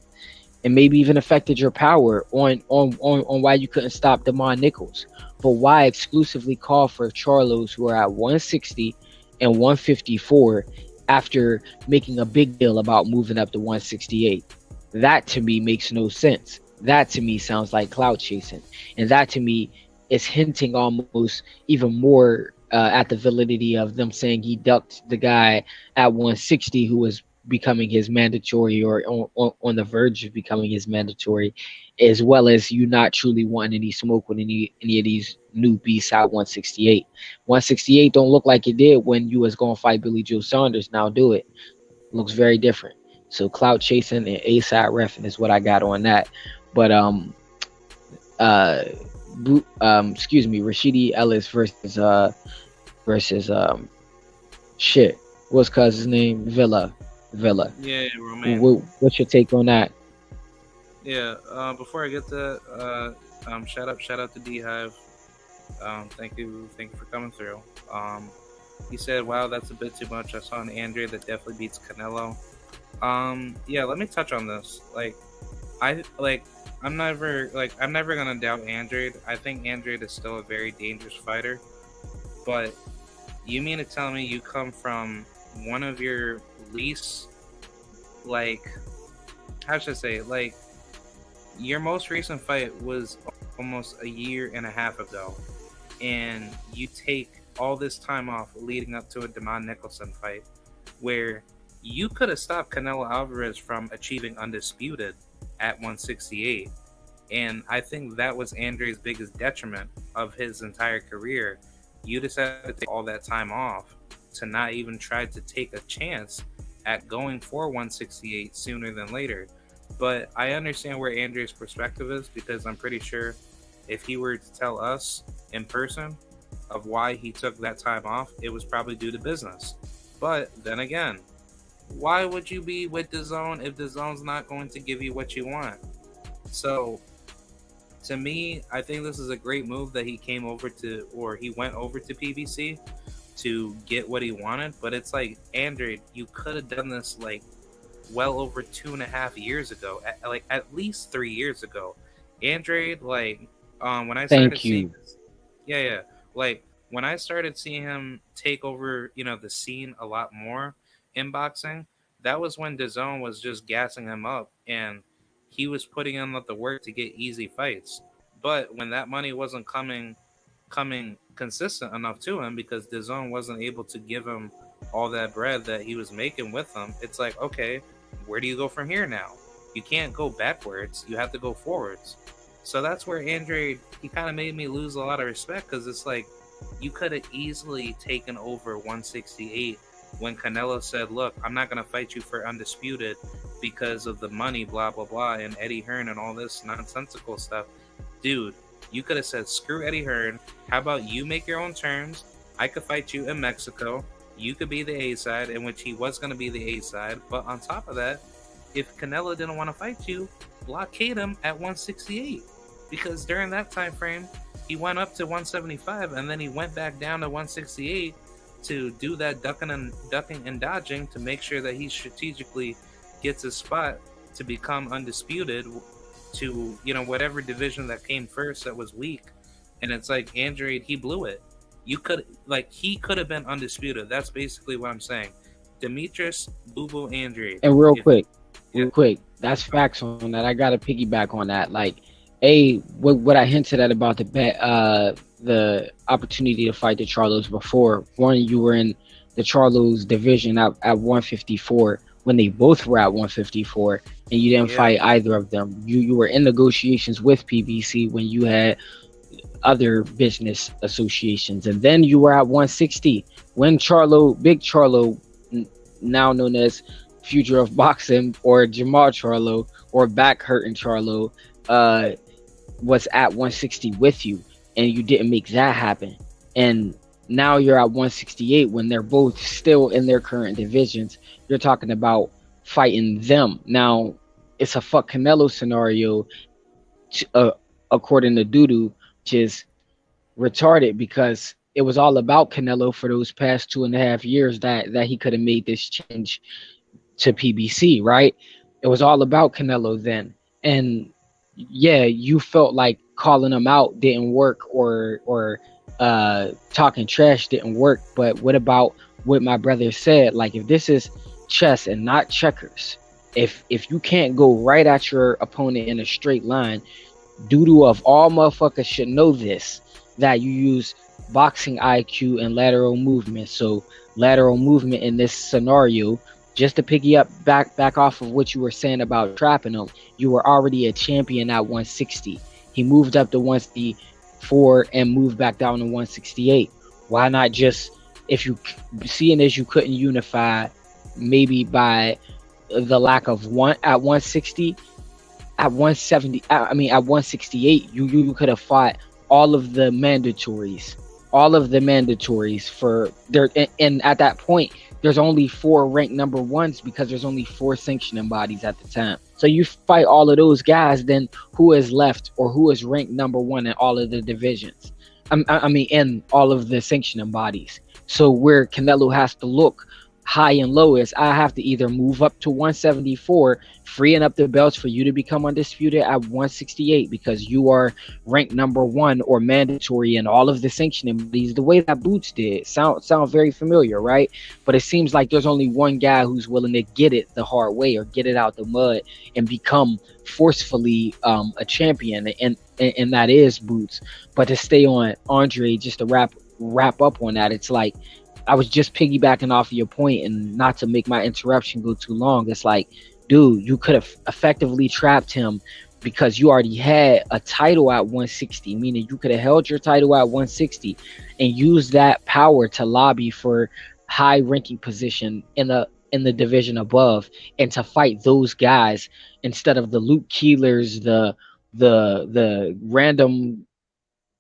Speaker 2: And maybe even affected your power on why you couldn't stop Damon Nichols. But why exclusively call for Charlos, who are at 160 and 154, after making a big deal about moving up to 168? That to me makes no sense. That to me sounds like clout chasing, and that to me is hinting almost even more at the validity of them saying he ducked the guy at 160 who was becoming his mandatory, or on the verge of becoming his mandatory, as well as you not truly wanting any smoke with any of these new beasts at 168. 168 don't look like it did when you was going to fight Billy Joe Saunders. Now do it. Looks very different. So clout chasing and A-side reffing is what I got on that. But excuse me, Rashidi Ellis versus shit. What's Cuz's name? Villa.
Speaker 1: Yeah, Romain.
Speaker 2: What's your take on that?
Speaker 1: Yeah. Before I get that, shout out to D Hive. Thank you for coming through. He said, "Wow, that's a bit too much. I saw an Andre that definitely beats Canelo." Yeah, let me touch on this. Like, I like. I'm never gonna doubt Android. I think Android is still a very dangerous fighter. But you mean to tell me you come from one of your least, like, how should I say it? Like, your most recent fight was almost a year and a half ago, and you take all this time off leading up to a Demond Nicholson fight, where you could have stopped Canelo Alvarez from achieving undisputed at 168. And I think that was Andre's biggest detriment of his entire career. You decided to take all that time off to not even try to take a chance at going for 168 sooner than later. But I understand where Andre's perspective is, because I'm pretty sure if he were to tell us in person of why he took that time off, it was probably due to business. But then again, why would you be with DAZN if DAZN's not going to give you what you want? So to me, I think this is a great move that he came over to, or he went over to PBC to get what he wanted. But it's like, Andre, you could have done this like well over 2.5 years ago, like at least 3 years ago. Andre, like, when I started seeing this, yeah, like when I started seeing him take over, the scene a lot more in boxing, that was when DAZN was just gassing him up, and he was putting in the work to get easy fights. But when that money wasn't coming consistent enough to him, because DAZN wasn't able to give him all that bread that he was making with them, it's like, okay, where do you go from here now? You can't go backwards. You have to go forwards. So that's where Andre, he kind of made me lose a lot of respect, because it's like, you could have easily taken over 168 when Canelo said, look, I'm not going to fight you for undisputed because of the money, blah, blah, blah, and Eddie Hearn and all this nonsensical stuff. Dude, you could have said, screw Eddie Hearn. How about you make your own terms? I could fight you in Mexico. You could be the A side, in which he was going to be the A side. But on top of that, if Canelo didn't want to fight you, blockade him at 168. Because during that time frame, he went up to 175, and then he went back down to 168 to do that ducking and dodging to make sure that he strategically gets his spot to become undisputed to, whatever division that came first that was weak. And it's like, Andre, he blew it. He could have been undisputed. That's basically what I'm saying. Demetrius Boo Boo Andre.
Speaker 2: And real quick, that's facts on that. I gotta piggyback on that. Like, what I hinted at about the opportunity to fight the Charlos before. One, you were in the Charlos division at 154 when they both were at 154, and you didn't fight either of them. You were in negotiations with PBC when you had other business associations, and then you were at 160 when Big Charlo, now known as Future of Boxing, or Jamal Charlo, or Back Hurting Charlo, was at 160 with you, and you didn't make that happen. And now you're at 168 when they're both still in their current divisions. You're talking about fighting them. Now, it's a fuck Canelo scenario, according to Dudu, which is retarded, because it was all about Canelo for those past 2.5 years that he could have made this change to PBC, right? It was all about Canelo then. And yeah, you felt like calling him out didn't work, or talking trash didn't work. But what about what my brother said? Like, if this is chess and not checkers, if you can't go right at your opponent in a straight line, Dudu of all motherfuckers should know this, that you use boxing IQ and lateral movement. So lateral movement in this scenario, just to piggy up back off of what you were saying about trapping him, you were already a champion at 160. He moved up to 164 and moved back down to 168. Why not just, if you seeing as you couldn't unify, maybe by the lack of one at 160, at 170, at 168, you could have fought all of the mandatories for there. And at that point, there's only 4 ranked number ones, because there's only 4 sanctioning bodies at the time. So you fight all of those guys, then who is left, or who is ranked number 1 in all of the divisions? In all of the sanctioning bodies. So where Canelo has to look high and low is I have to either move up to 174, freeing up the belts for you to become undisputed at 168 because you are ranked number one or mandatory in all of the sanctioning bodies, the way that Boots did. Sound very familiar, right? But it seems like there's only one guy who's willing to get it the hard way or get it out the mud and become forcefully a champion, and that is Boots. But to stay on Andre, just to wrap up on that, it's like I was just piggybacking off of your point, and not to make my interruption go too long. It's like, dude, you could have effectively trapped him because you already had a title at 160, meaning you could have held your title at 160 and used that power to lobby for high ranking position in the division above and to fight those guys instead of the Luke Keelers, the random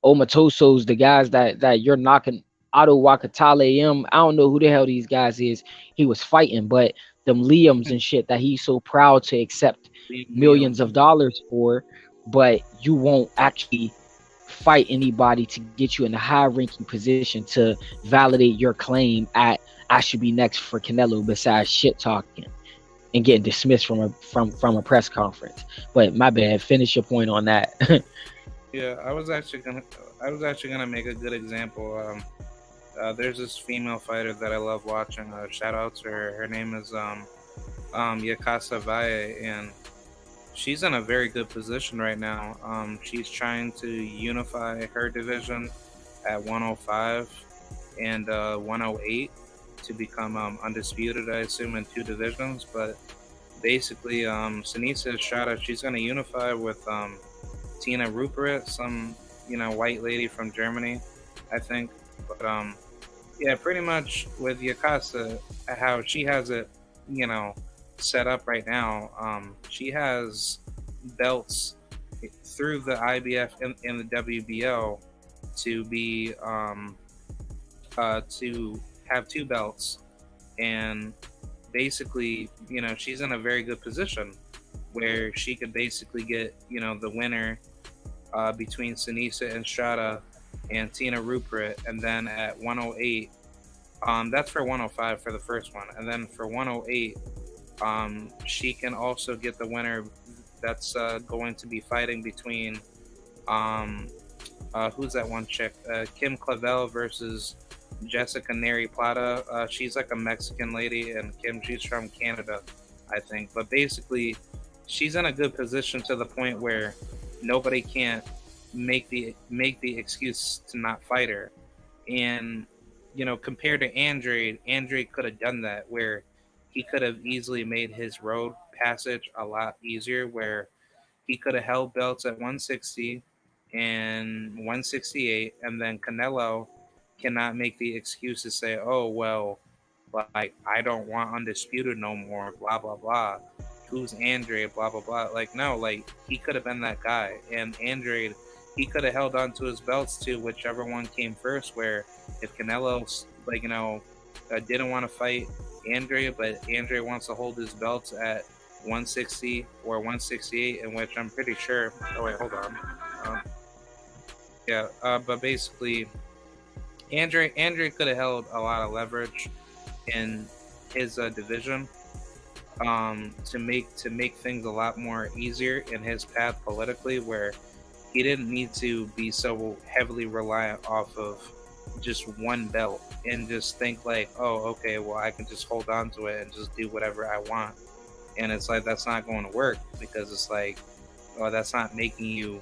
Speaker 2: Omatosos, the guys that you're knocking. Otto Wakatale I don't know who the hell these guys is he was fighting, but them Liams and shit that he's so proud to accept
Speaker 1: Liam.
Speaker 2: millions of dollars for, but you won't actually fight anybody to get you in a high ranking position to validate your claim at I should be next for Canelo besides shit talking and getting dismissed from a press conference. But my bad, finish your point on that.
Speaker 1: Yeah, I was actually gonna make a good example. There's this female fighter that I love watching. Shout out to her. Her name is Yakasa Valle, and she's in a very good position right now. She's trying to unify her division at 105 and 108 to become undisputed, I assume, in two divisions. But basically, Sinisa Estrada, she's going to unify with Tina Rupert, some white lady from Germany, I think. But yeah, pretty much with Yakasa, how she has it, set up right now. She has belts through the IBF and the WBO to be to have two belts, and basically, she's in a very good position where she could basically get the winner between Sinisa and Strada and Tina Rupert, and then at 108, that's for 105 for the first one, and then for 108, she can also get the winner that's going to be fighting between who's that one chick? Kim Clavel versus Jessica Neri Plata. She's like a Mexican lady, and she's from Canada, I think. But basically, she's in a good position to the point where nobody can't make the excuse to not fight her. And compared to Andre could have done that, where he could have easily made his road passage a lot easier, where he could have held belts at 160 and 168, and then Canelo cannot make the excuse to say, "Oh well, like I don't want undisputed no more." Blah blah blah. Who's Andre? Blah blah blah. Like no, like he could have been that guy, and Andre, he could have held on to his belts to whichever one came first. Where if Canelo, didn't want to fight Andre, but Andre wants to hold his belts at 160 or 168, in which I'm pretty sure. Oh wait, hold on. But basically, Andre could have held a lot of leverage in his division to make things a lot more easier in his path politically, where he didn't need to be so heavily reliant off of just one belt and just think like, oh, okay, well, I can just hold on to it and just do whatever I want. And it's like that's not going to work, because it's like, oh, that's not making you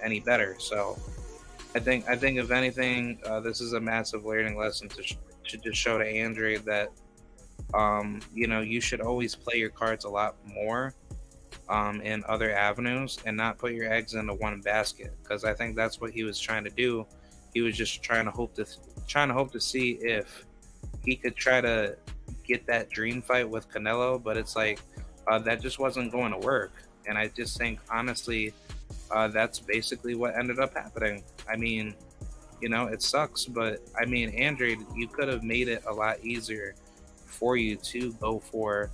Speaker 1: any better. So I think if anything, this is a massive learning lesson to just show to Andre that you should always play your cards a lot more in other avenues and not put your eggs into one basket, because I think that's what he was trying to do. He was just trying to hope to see if he could try to get that dream fight with Canelo, but it's like that just wasn't going to work. And I just think honestly, that's basically what ended up happening. I mean, it sucks, but I mean, Andre, you could have made it a lot easier for you to go for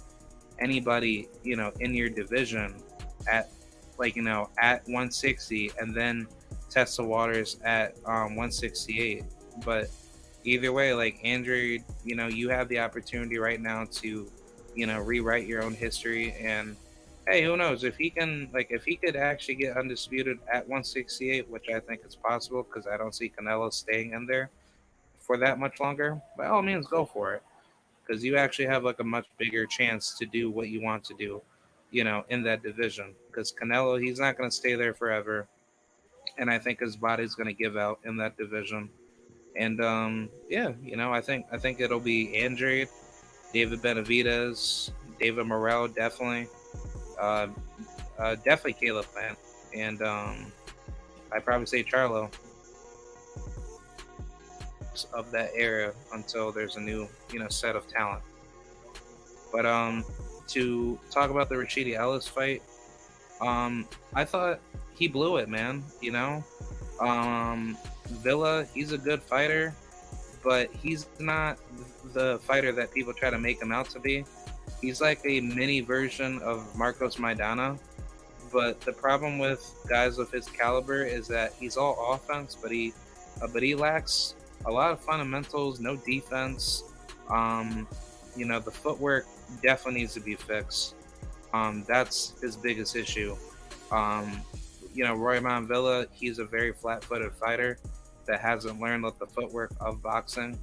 Speaker 1: anybody, in your division at at 160, and then test the waters at 168. But either way, like Andrew, you have the opportunity right now to, rewrite your own history. And hey, who knows if he can, like, if he could actually get undisputed at 168, which I think is possible because I don't see Canelo staying in there for that much longer. By all means, go for it because you actually have like a much bigger chance to do what you want to do, in that division. Because Canelo, he's not going to stay there forever, and I think his body's going to give out in that division. And yeah, I think it'll be Andre, David Benavidez, David Morrell, definitely, uh, definitely Caleb Plant, and I'd probably say Charlo of that era until there's a new set of talent. But to talk about the Rashidi Ellis fight, I thought he blew it, man. Villa, he's a good fighter, but he's not the fighter that people try to make him out to be. He's like a mini version of Marcos Maidana. But the problem with guys of his caliber is that he's all offense, but he lacks a lot of fundamentals, no defense. Um, the footwork definitely needs to be fixed. That's his biggest issue. Um, Roy Monvilla, he's a very flat-footed fighter that hasn't learned the footwork of boxing.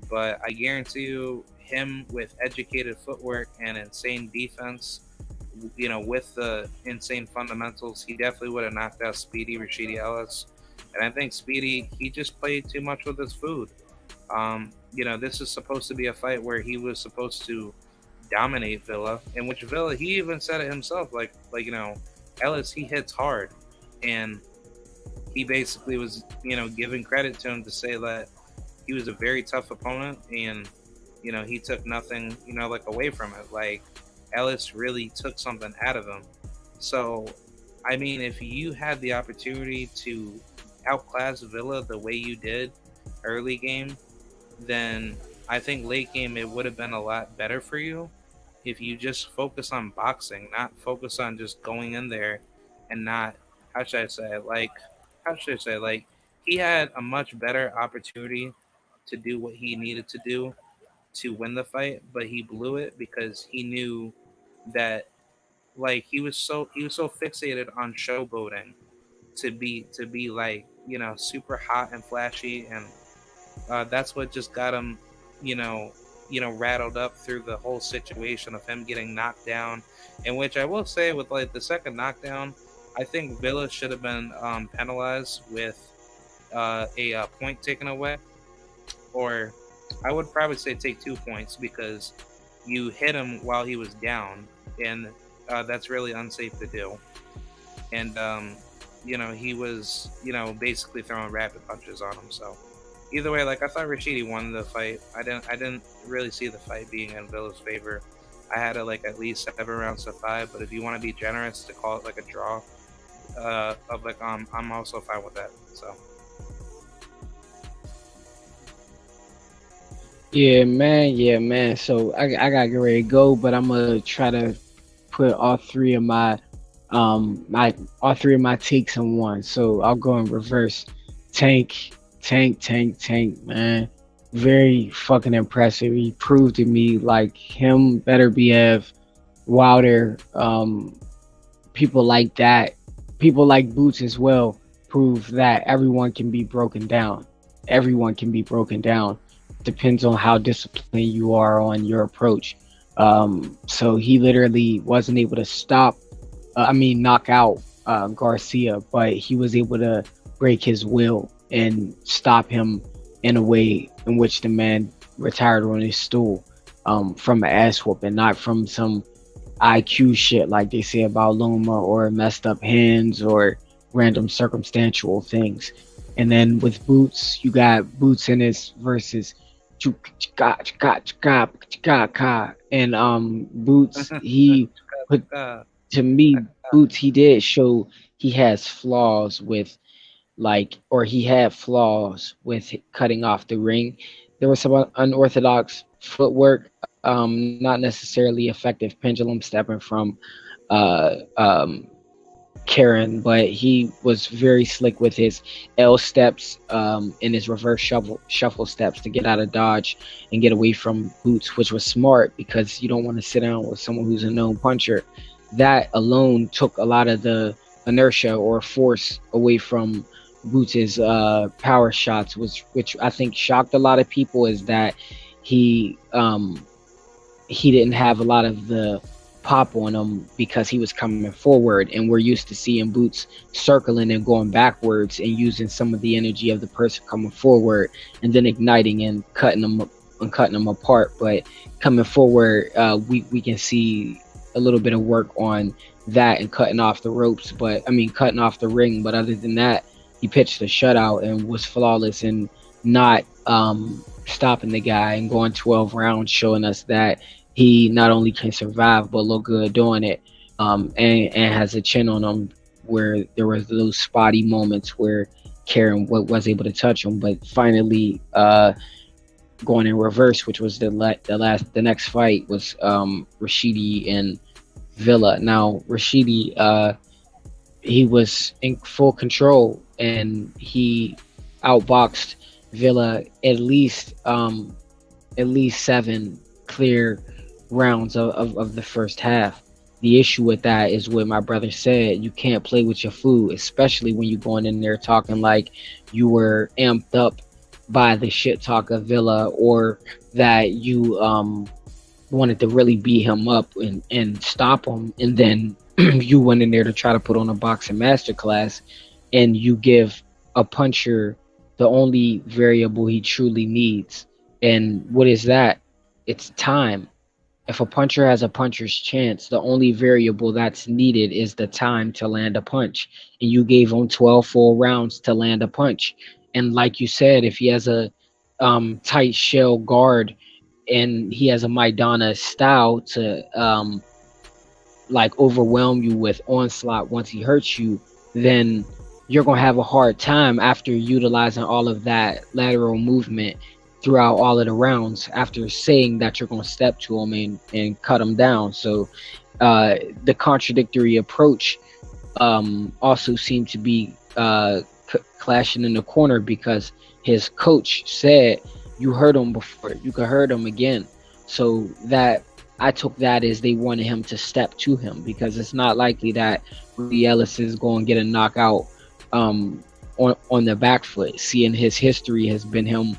Speaker 1: But I guarantee you, him with educated footwork and insane defense, with the insane fundamentals, he definitely would have knocked out Speedy Rashidi Ellis. And I think Speedy, he just played too much with his food. This is supposed to be a fight where he was supposed to dominate Villa, in which Villa, he even said it himself, Ellis, he hits hard. And he basically was, giving credit to him to say that he was a very tough opponent, and he took nothing, away from it. Like, Ellis really took something out of him. So, I mean, if you had the opportunity to outclass Villa the way you did early game, then I think late game it would have been a lot better for you if you just focus on boxing, not focus on just going in there and not, how should I say it? Like, he had a much better opportunity to do what he needed to do to win the fight, but he blew it because he knew that, like, he was so fixated on showboating to be like, super hot and flashy, and that's what just got him, you know, rattled up through the whole situation of him getting knocked down. In which I will say, with like the second knockdown, I think Villa should have been penalized with a point taken away, or I would probably say take 2 points because you hit him while he was down, and that's really unsafe to do. And he was, basically throwing rapid punches on him. So either way, like, I thought Rashidi won the fight. I didn't really see the fight being in Villa's favor. I had it like at least 7 rounds to 5. But if you want to be generous to call it like a draw, I'm also fine with that. So
Speaker 2: Yeah, man. Yeah, man. So I got to get ready to go, but I'm gonna try to put all three of my takes in one. So I'll go in reverse. Tank, Tank, man. Very fucking impressive. He proved to me like him, Better BF, Wilder, people like that, people like Boots as well, prove that everyone can be broken down. Everyone can be broken down. Depends on how disciplined you are on your approach. So he literally wasn't able to knock out Garcia, but he was able to break his will and stop him in a way in which the man retired on his stool, from an ass whooping, not from some IQ shit like they say about Luma, or messed up hands, or random circumstantial things. And then with Boots, you got Boots in his versus and Boots, he put, to me, Boots, he did show he has flaws with, like, or he had flaws with cutting off the ring. There was some unorthodox footwork, not necessarily effective pendulum stepping from uh, um, Karen, but he was very slick with his L steps and his reverse shuffle steps to get out of dodge and get away from Boots, which was smart because you don't want to sit down with someone who's a known puncher. That alone took a lot of the inertia or force away from Boots's power shots, which I think shocked a lot of people, is that he he didn't have a lot of the pop on him because he was coming forward, and we're used to seeing Boots circling and going backwards and using some of the energy of the person coming forward and then igniting and cutting them apart. But coming forward, we can see a little bit of work on that and cutting off the ropes, but I mean cutting off the ring. But other than that, he pitched a shutout and was flawless and not stopping the guy and going 12 rounds, showing us that he not only can survive but look good doing it, and has a chin on him, where there was those spotty moments where Karen was able to touch him. But finally, going in reverse, which was the next fight, was Rashidi and Villa. Now Rashidi, he was in full control and he outboxed Villa at least 7 clear rounds of the first half. The issue with that is what my brother said: you can't play with your food, especially when you're going in there talking like you were amped up by the shit talk of Villa, or that you wanted to really beat him up and stop him, and then you went in there to try to put on a boxing masterclass, and you give a puncher the only variable he truly needs. And what is that? It's time. If a puncher has a puncher's chance, the only variable that's needed is the time to land a punch. And you gave him 12 full rounds to land a punch. And like you said, if he has a tight shell guard and he has a Maidana style to like overwhelm you with onslaught once he hurts you, then you're going to have a hard time after utilizing all of that lateral movement throughout all of the rounds, after saying that you're going to step to him and cut him down. So the contradictory approach also seemed to be clashing in the corner, because his coach said, you heard him before, you could hurt him again. So that, I took that as they wanted him to step to him, because it's not likely that Rudy Ellis is going to get a knockout on the back foot, seeing his history has been him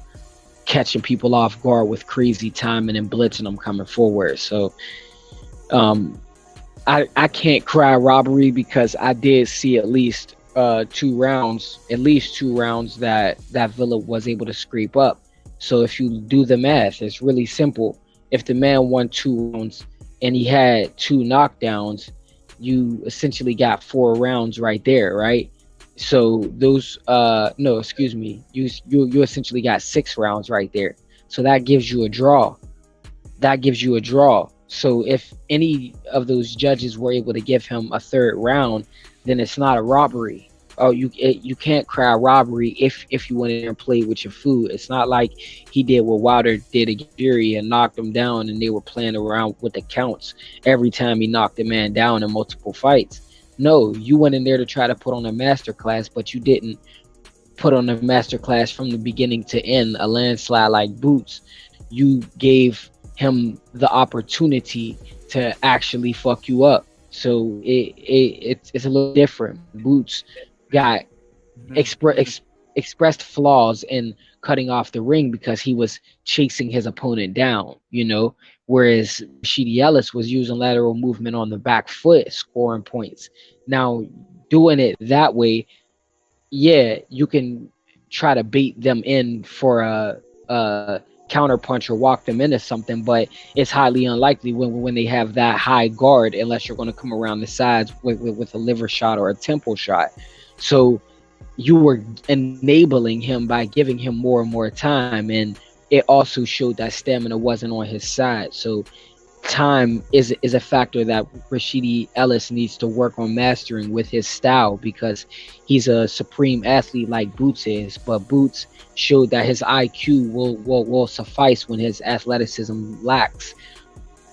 Speaker 2: catching people off guard with crazy timing and blitzing them coming forward. So I can't cry robbery, because I did see at least 2 rounds that Villa was able to scrape up. So if you do the math, it's really simple. If the man won 2 rounds and he had 2 knockdowns, you essentially got 4 rounds right there, right? So those no, excuse me, you essentially got 6 rounds right there. So that gives you a draw. So if any of those judges were able to give him a 3rd round, then it's not a robbery. Oh, you can't cry robbery if you went in there and played with your food. It's not like he did what Wilder did against Fury and knocked him down, and they were playing around with the counts every time he knocked a man down in multiple fights. No, you went in there to try to put on a masterclass, but you didn't put on a masterclass from the beginning to end, a landslide like Boots. You gave him the opportunity to actually fuck you up. So it's a little different. Boots got expressed flaws in cutting off the ring because he was chasing his opponent down, whereas Rashidi Ellis was using lateral movement on the back foot, scoring points. Now, doing it that way, yeah, you can try to bait them in for a counter punch or walk them into something, but it's highly unlikely when they have that high guard, unless you're going to come around the sides with a liver shot or a temple shot. So you were enabling him by giving him more and more time, and it also showed that stamina wasn't on his side. So time is a factor that Rashidi Ellis needs to work on mastering with his style, because he's a supreme athlete like Boots is, but Boots showed that his IQ will suffice when his athleticism lacks,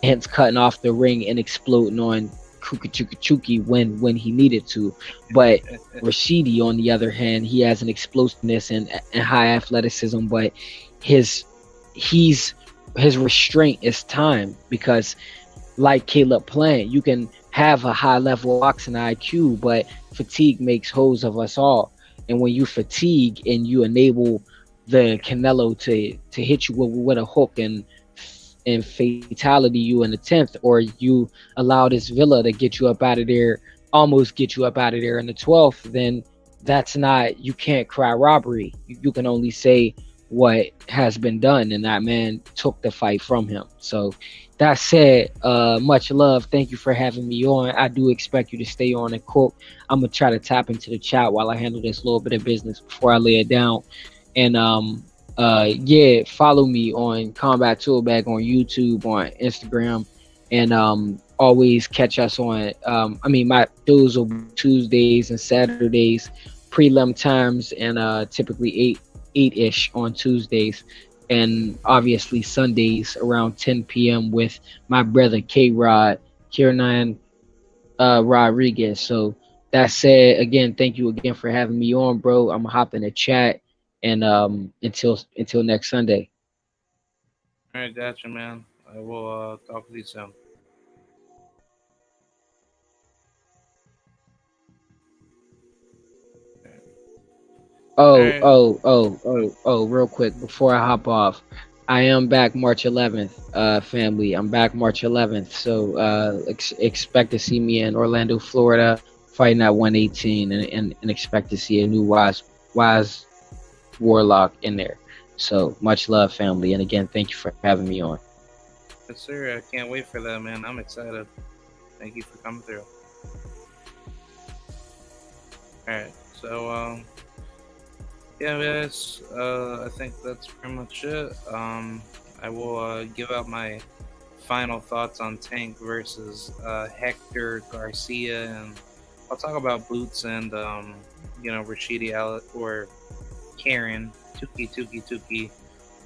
Speaker 2: hence cutting off the ring and exploding on chuki when he needed to. But Rashidi, on the other hand, he has an explosiveness and high athleticism, but his he's his restraint is time, because like Caleb Plant, you can have a high level boxing IQ, but fatigue makes hoes of us all. And when you fatigue and you enable the Canelo to hit you with a hook and fatality you in the 10th, or you allow this Villa to get you up out of there, almost get you up out of there in the 12th, then that's not, you can't cry robbery. You can only say what has been done, and that man took the fight from him. So that said, much love. Thank you for having me on. I do expect you to stay on and cook. I'm gonna try to tap into the chat while I handle this little bit of business before I lay it down. And yeah, follow me on Combat Toolbag on YouTube, on Instagram, and always catch us on my those will be Tuesdays and Saturdays, prelim times, and typically 8-ish on Tuesdays, and obviously Sundays around 10 p.m. with my brother K-Rod, Kiernan Rodriguez. So that said, again, thank you again for having me on, bro. I'm gonna hop in the chat, and until next Sunday.
Speaker 1: All right, gotcha, man. I will talk with you soon. All
Speaker 2: Oh,
Speaker 1: right.
Speaker 2: oh, oh, oh, oh, real quick before I hop off. I am back March 11th, family. I'm back March 11th. So expect to see me in Orlando, Florida, fighting at 118, and expect to see a new wise warlock in there. So much love, family. And again, thank you for having me on.
Speaker 1: Yes, sir. I can't wait for that, man. I'm excited. Thank you for coming through. All right. So, yeah, guys. I think that's pretty much it. I will give out my final thoughts on Tank versus Hector Garcia, and I'll talk about Boots and Rashidi or Karen Tuki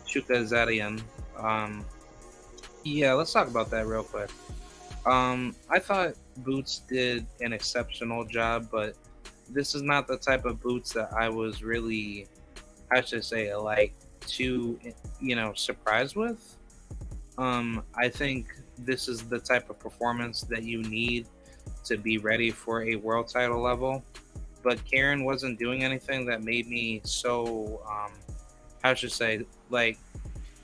Speaker 1: Chuka Zadian. Yeah, let's talk about that real quick. I thought Boots did an exceptional job, but this is not the type of Boots that I was really, I should say, like too, surprised with. I think this is the type of performance that you need to be ready for a world title level. But Karen wasn't doing anything that made me so, how should I say, like,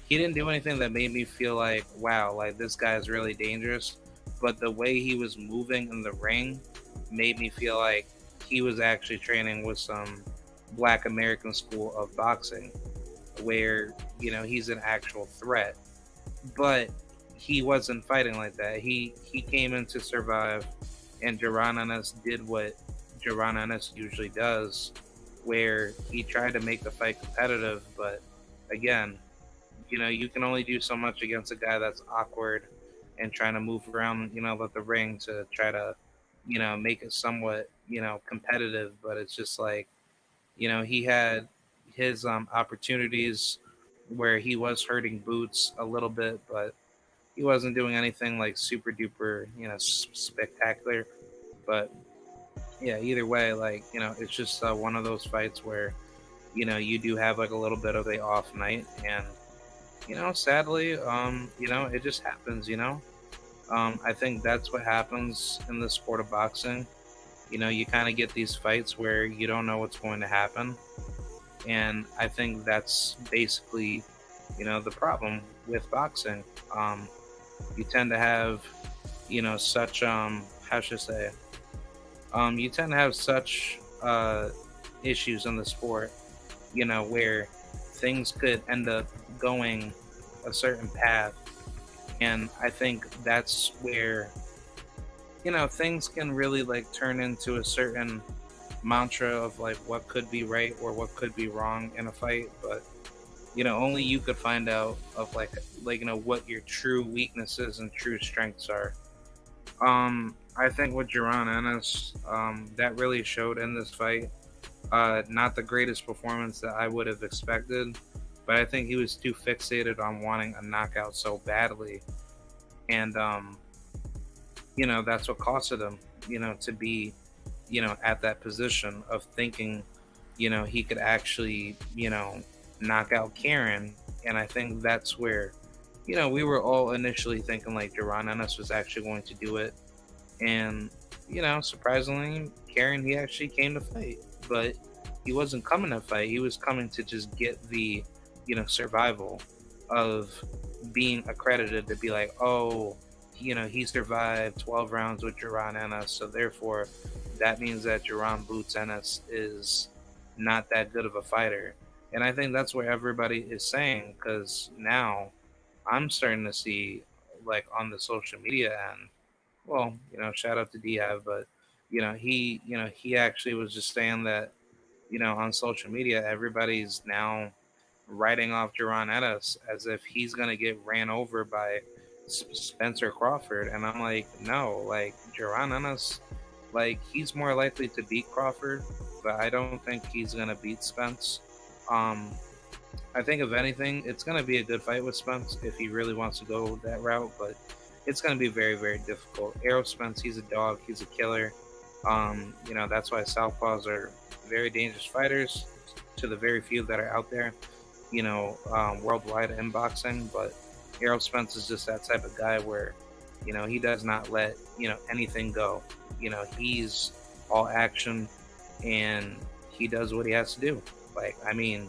Speaker 1: he didn't do anything that made me feel like, wow, like this guy is really dangerous. But the way he was moving in the ring made me feel like he was actually training with some Black American school of boxing, where he's an actual threat. But he wasn't fighting like that. He came in to survive, and Gervonta did what Gervonta usually does, where he tried to make the fight competitive. But again, you can only do so much against a guy that's awkward and trying to move around, the ring to try to, make it somewhat, competitive. But it's just like, he had his opportunities where he was hurting Boots a little bit, but he wasn't doing anything like super duper, spectacular. But yeah, either way, like, it's just one of those fights where, you do have like a little bit of a off night, and sadly, it just happens. I think that's what happens in the sport of boxing. You kind of get these fights where you don't know what's going to happen, and I think that's basically, the problem with boxing. You tend to have, such how should I say, you tend to have such issues in the sport, where things could end up going a certain path. And I think that's where, things can really like turn into a certain mantra of like what could be right or what could be wrong in a fight. But, only you could find out of like, what your true weaknesses and true strengths are. I think with Jaron Ennis, that really showed in this fight. Not the greatest performance that I would have expected, but I think he was too fixated on wanting a knockout so badly. And, that's what costed him, to be, at that position of thinking, he could actually, knock out Karen. And I think that's where, we were all initially thinking like Duran Ennis was actually going to do it. And, surprisingly, Karen, he actually came to fight. But he wasn't coming to fight. He was coming to just get the, survival of being accredited to be like, oh, he survived 12 rounds with Duran Ennis. So therefore, that means that Duran Boots Ennis is not that good of a fighter. And I think that's what everybody is saying, because now I'm starting to see, like, on the social media end, well, shout out to Diaz, but he actually was just saying that, on social media, everybody's now writing off Jaron Ennis as if he's gonna get ran over by Spencer Crawford, and I'm like, no, like Jaron Ennis, like he's more likely to beat Crawford, but I don't think he's gonna beat Spence. Um, I think if anything, it's gonna be a good fight with Spence if he really wants to go that route, but it's gonna be very, very difficult. Errol Spence, he's a dog, he's a killer. That's why Southpaws are very dangerous fighters to the very few that are out there, worldwide in boxing. But Errol Spence is just that type of guy where, he does not let, anything go. He's all action and he does what he has to do. Like, I mean,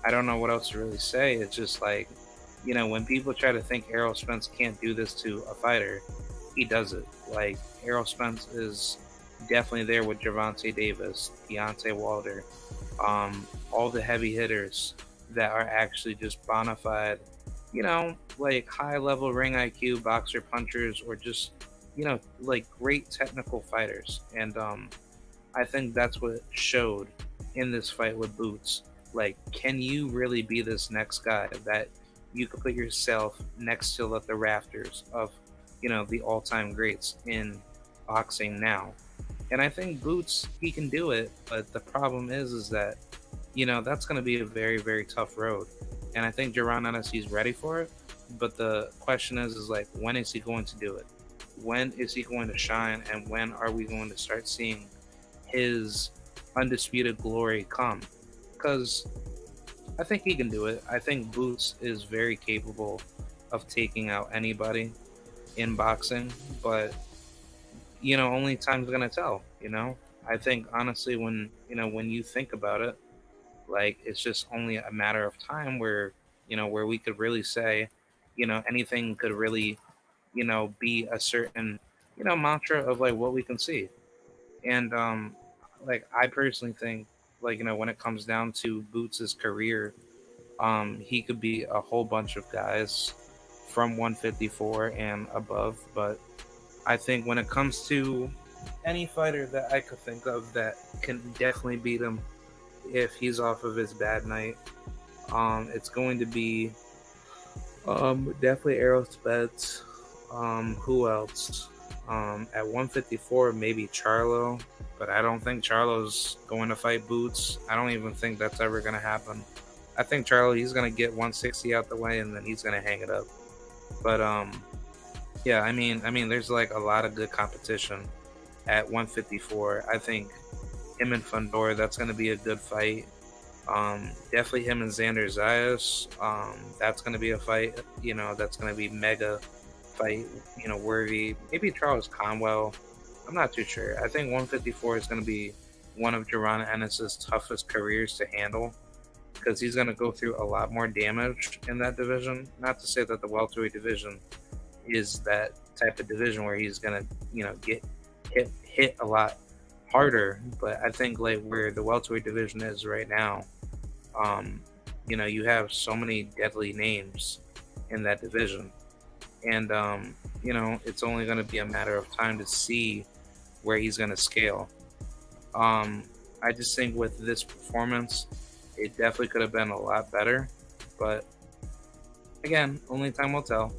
Speaker 1: I don't know what else to really say. It's just like, when people try to think Errol Spence can't do this to a fighter, he does it. Like, Errol Spence is definitely there with Gervonta Davis, Deontay Wilder, all the heavy hitters that are actually just bona fide, like high level ring IQ boxer punchers, or just, like great technical fighters. And I think that's what showed in this fight with Boots. Like, can you really be this next guy that you could put yourself next to the rafters of, the all-time greats in boxing now? And I think Boots, he can do it, but the problem is that, that's going to be a very, very tough road. And I think Jaron Ennis, he's ready for it. But the question is like, when is he going to do it? When is he going to shine? And when are we going to start seeing his undisputed glory come? Because I think he can do it. I think Boots is very capable of taking out anybody in boxing, but only time's gonna tell. I think honestly, when you think about it, like it's just only a matter of time where where we could really say, anything could really, be a certain, mantra of like what we can see. And like I personally think, like when it comes down to Boots's career, he could be a whole bunch of guys from 154 and above. But I think when it comes to any fighter that I could think of that can definitely beat him if he's off of his bad night, it's going to be definitely Errol Spence. Who else? At 154, maybe Charlo, but I don't think Charlo's going to fight Boots. I don't even think that's ever going to happen. I think Charlo, he's going to get 160 out the way and then he's going to hang it up. But yeah, I mean, there's like a lot of good competition at 154. I think him and Fundora, that's going to be a good fight. Definitely him and Xander Zayas. That's going to be a fight. That's going to be mega fight. Worthy. Maybe Charles Conwell. I'm not too sure. I think 154 is going to be one of Jaron Ennis's toughest careers to handle, because he's going to go through a lot more damage in that division. Not to say that the welterweight division is that type of division where he's going to, get hit a lot harder, but I think like where the welterweight division is right now, you have so many deadly names in that division, and it's only going to be a matter of time to see where he's going to scale. I just think with this performance, it definitely could have been a lot better, but again, only time will tell.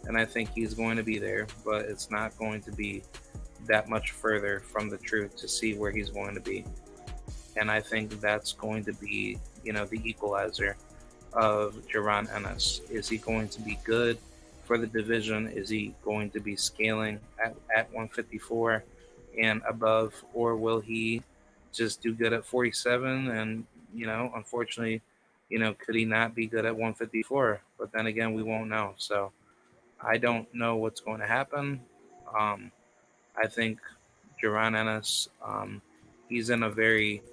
Speaker 1: And I think he's going to be there, but it's not going to be that much further from the truth to see where he's going to be. And I think that's going to be, the equalizer of Jaron Ennis. Is he going to be good for the division. Is he going to be scaling at 154 and above, or will he just do good at 47? And, unfortunately, could he not be good at 154? But then again, we won't know. So I don't know what's going to happen. Um, I think Jaron Ennis, he's in a very,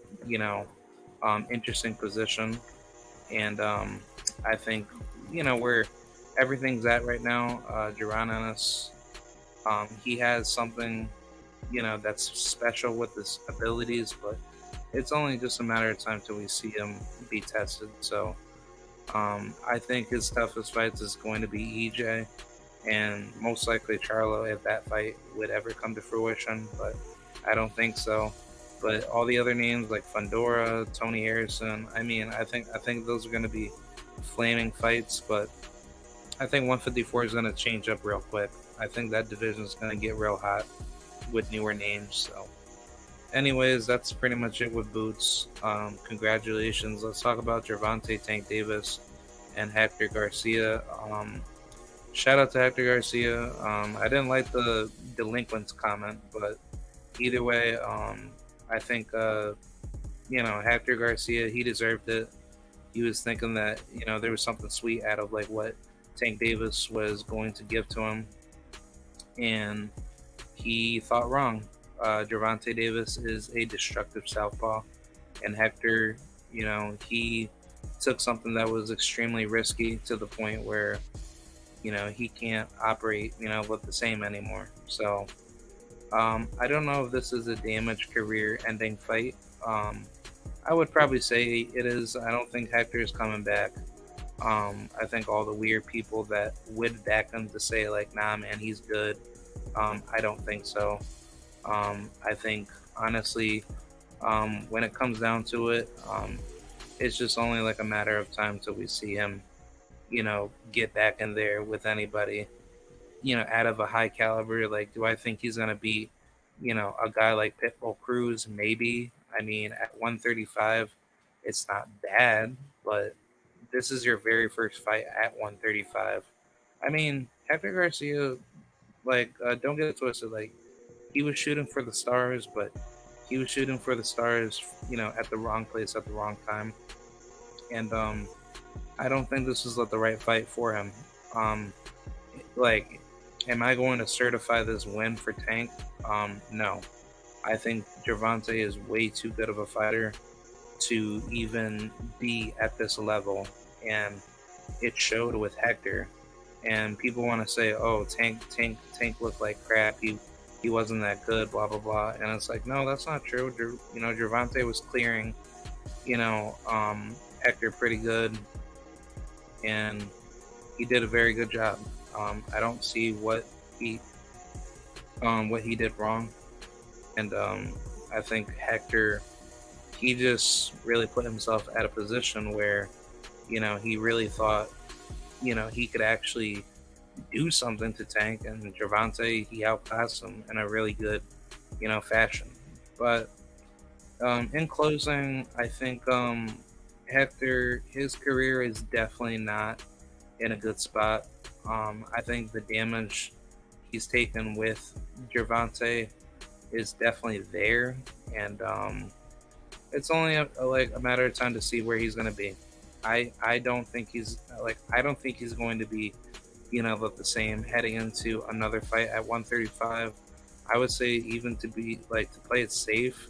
Speaker 1: interesting position. And I think, where everything's at right now, Jaron Ennis, he has something, that's special with his abilities, but it's only just a matter of time till we see him be tested. So I think his toughest fights is going to be EJ and most likely Charlo if that fight would ever come to fruition, but I don't think so. But all the other names like Fundora, Tony Harrison, I think those are going to be flaming fights, but I think 154 is going to change up real quick. I think that division is going to get real hot with newer names. So, anyways, that's pretty much it with Boots. Congratulations. Let's talk about Gervonta Tank Davis and Hector Garcia. Shout out to Hector Garcia. I didn't like the delinquents comment, but either way, I think Hector Garcia, he deserved it. He was thinking that there was something sweet out of like what Tank Davis was going to give to him, and he thought wrong. Gervonta Davis is a destructive southpaw, and Hector, he took something that was extremely risky to the point where he can't operate with the same anymore. So I don't know if this is a damaged career-ending fight. I would probably say it is. I don't think Hector is coming back. I think all the weird people that would back him to say like, nah, man, he's good. I don't think so. I think honestly, when it comes down to it, it's just only like a matter of time till we see him, get back in there with anybody, out of a high caliber. Like, do I think he's gonna beat, a guy like Pitbull Cruz? Maybe. I mean, at 135, it's not bad, but this is your very first fight at 135. I mean, Hector Garcia, like, don't get it twisted. Like, he was shooting for the stars, but he was shooting for the stars, at the wrong place at the wrong time. And I don't think this is the right fight for him. Like, am I going to certify this win for Tank? No. I think Gervonta is way too good of a fighter to even be at this level, and it showed with Hector. And people want to say, "Oh, Tank looked like crap. He wasn't that good." Blah blah blah. And it's like, no, that's not true. Gervonta was clearing, Hector pretty good, and he did a very good job. I don't see what he did wrong, and I think Hector, he just really put himself at a position where, he really thought, he could actually do something to Tank, and Gervonta, he outclassed him in a really good, fashion. But in closing, I think Hector, his career is definitely not in a good spot. I think the damage he's taken with Gervonta is definitely there, and it's only a matter of time to see where he's going to be. I don't think he's going to be the same heading into another fight at 135. I would say even to play it safe,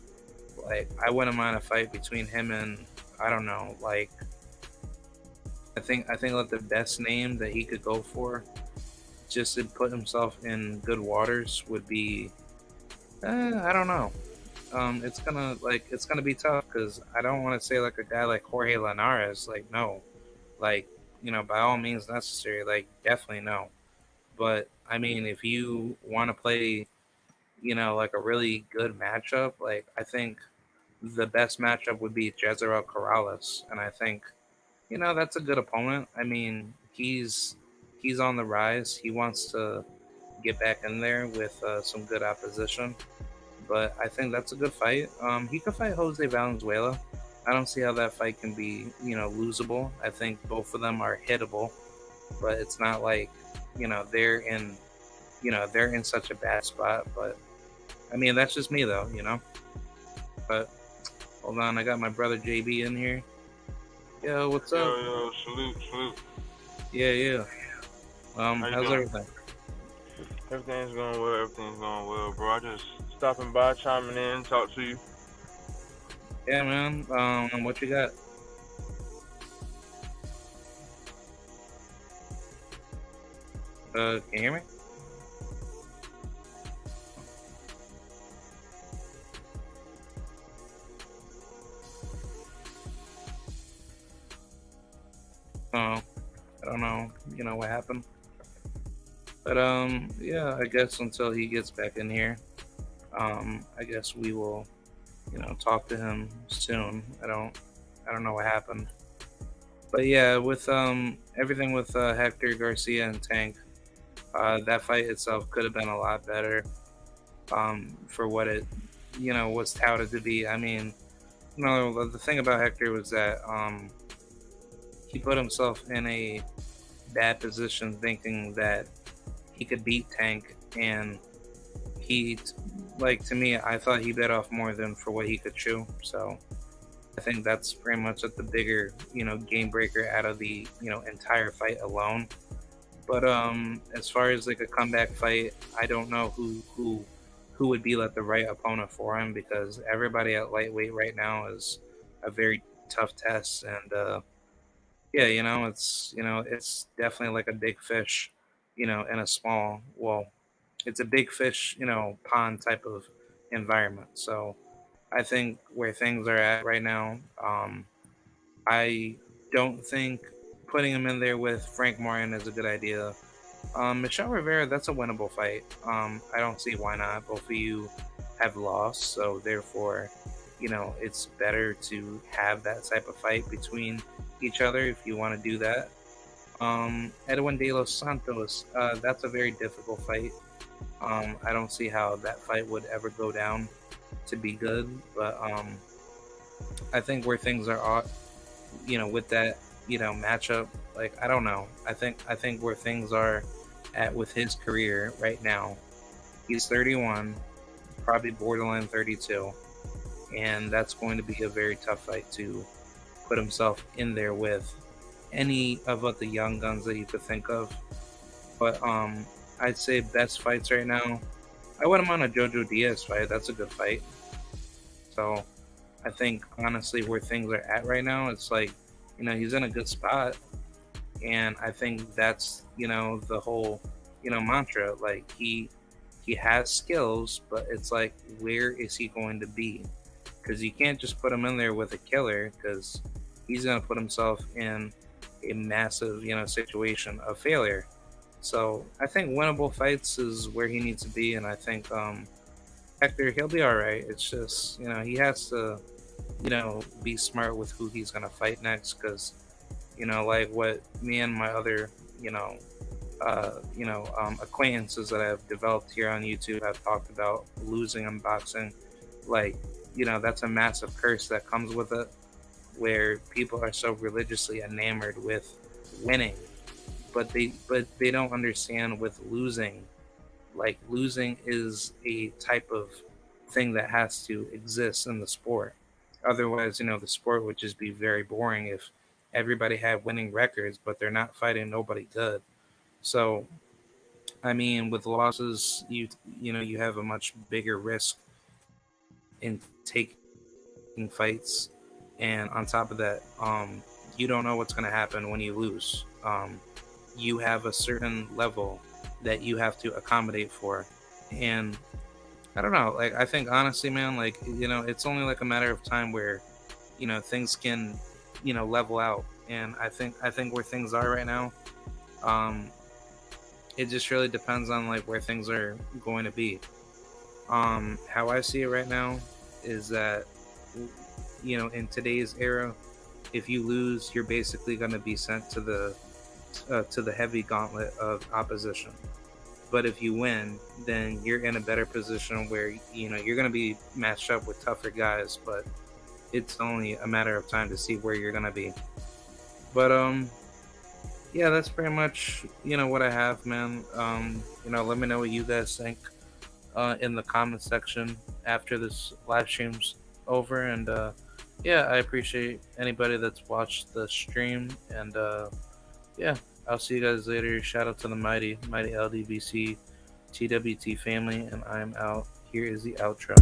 Speaker 1: I wouldn't mind a fight between him and, I don't know, I think the best name that he could go for, just to put himself in good waters, would be, I don't know. It's gonna be tough because I don't want to say a guy like Jorge Linares. No, by all means necessary. Definitely no. But I mean, if you want to play, a really good matchup, I think the best matchup would be Jezreel Corrales, and I think that's a good opponent. I mean, he's on the rise. He wants to get back in there with some good opposition, but I think that's a good fight. He could fight Jose Valenzuela. I don't see how that fight can be losable. I think both of them are hittable, but it's not they're in such a bad spot. But I mean, that's just me though. But hold on, I got my brother JB in here. Yo, what's
Speaker 3: Yo,
Speaker 1: up?
Speaker 3: yo, salute, salute.
Speaker 1: Yeah, yeah.
Speaker 3: How you
Speaker 1: How's
Speaker 3: doing?
Speaker 1: everything?
Speaker 3: Everything's going well, bro. I just stopping by, chiming in, talk to you.
Speaker 1: Yeah, man. What you got? Can you hear me? Oh, I don't know. What happened? But yeah. I guess until he gets back in here, I guess we will, talk to him soon. I don't know what happened. But yeah, with everything with Hector Garcia and Tank, that fight itself could have been a lot better. For what it, was touted to be. I mean, the thing about Hector was that he put himself in a bad position, thinking that he could beat Tank, and he, like, to me, I thought he bit off more than for what he could chew. So I think that's pretty much at the bigger, game breaker out of the, entire fight alone. But as far as like a comeback fight, I don't know who would be like the right opponent for him, because everybody at lightweight right now is a very tough test. And yeah, it's definitely like a big fish, in a small, well, it's a big fish, pond type of environment. So I think where things are at right now, I don't think putting him in there with Frank Martin is a good idea. Michelle Rivera, that's a winnable fight. I don't see why not. Both of you have lost, so therefore, it's better to have that type of fight between each other if you want to do that. Edwin De Los Santos, that's a very difficult fight. I don't see how that fight would ever go down to be good, but I think where things are at, with that, matchup, like, I don't know. I think where things are at with his career right now, he's 31, probably borderline 32, and that's going to be a very tough fight to put himself in there with any of the young guns that you could think of. But I'd say best fights right now, I wouldn't mind a Jojo Diaz fight. That's a good fight. So I think honestly where things are at right now, it's like, he's in a good spot. And I think that's, the whole, mantra. Like, he has skills, but it's like, where is he going to be? Because you can't just put him in there with a killer, because he's going to put himself in a massive, situation of failure. So I think winnable fights is where he needs to be, and I think Hector, he'll be all right. It's just, he has to, be smart with who he's gonna fight next, because, like what me and my other, acquaintances that I've developed here on YouTube have talked about losing in boxing. Like, that's a massive curse that comes with it, where people are so religiously enamored with winning, but they don't understand with losing. Like, losing is a type of thing that has to exist in the sport. Otherwise, the sport would just be very boring if everybody had winning records, but they're not fighting nobody good. So, I mean, with losses, you have a much bigger risk in taking fights, and on top of that, you don't know what's going to happen when you lose. You have a certain level that you have to accommodate for, and I don't know. Like, I think honestly, man, like, it's only like a matter of time where, things can, level out. And I think where things are right now, um, it just really depends on like where things are going to be. How I see it right now is that, in today's era, if you lose, you're basically going to be sent to the heavy gauntlet of opposition. But if you win, then you're in a better position where you're going to be matched up with tougher guys. But it's only a matter of time to see where you're going to be. But yeah, that's pretty much what I have, man. Let me know what you guys think in the comment section after this live stream's over, and yeah, I appreciate anybody that's watched the stream, and yeah, I'll see you guys later. Shout out to the mighty LDBC TWT family, and I'm out. Here is the outro.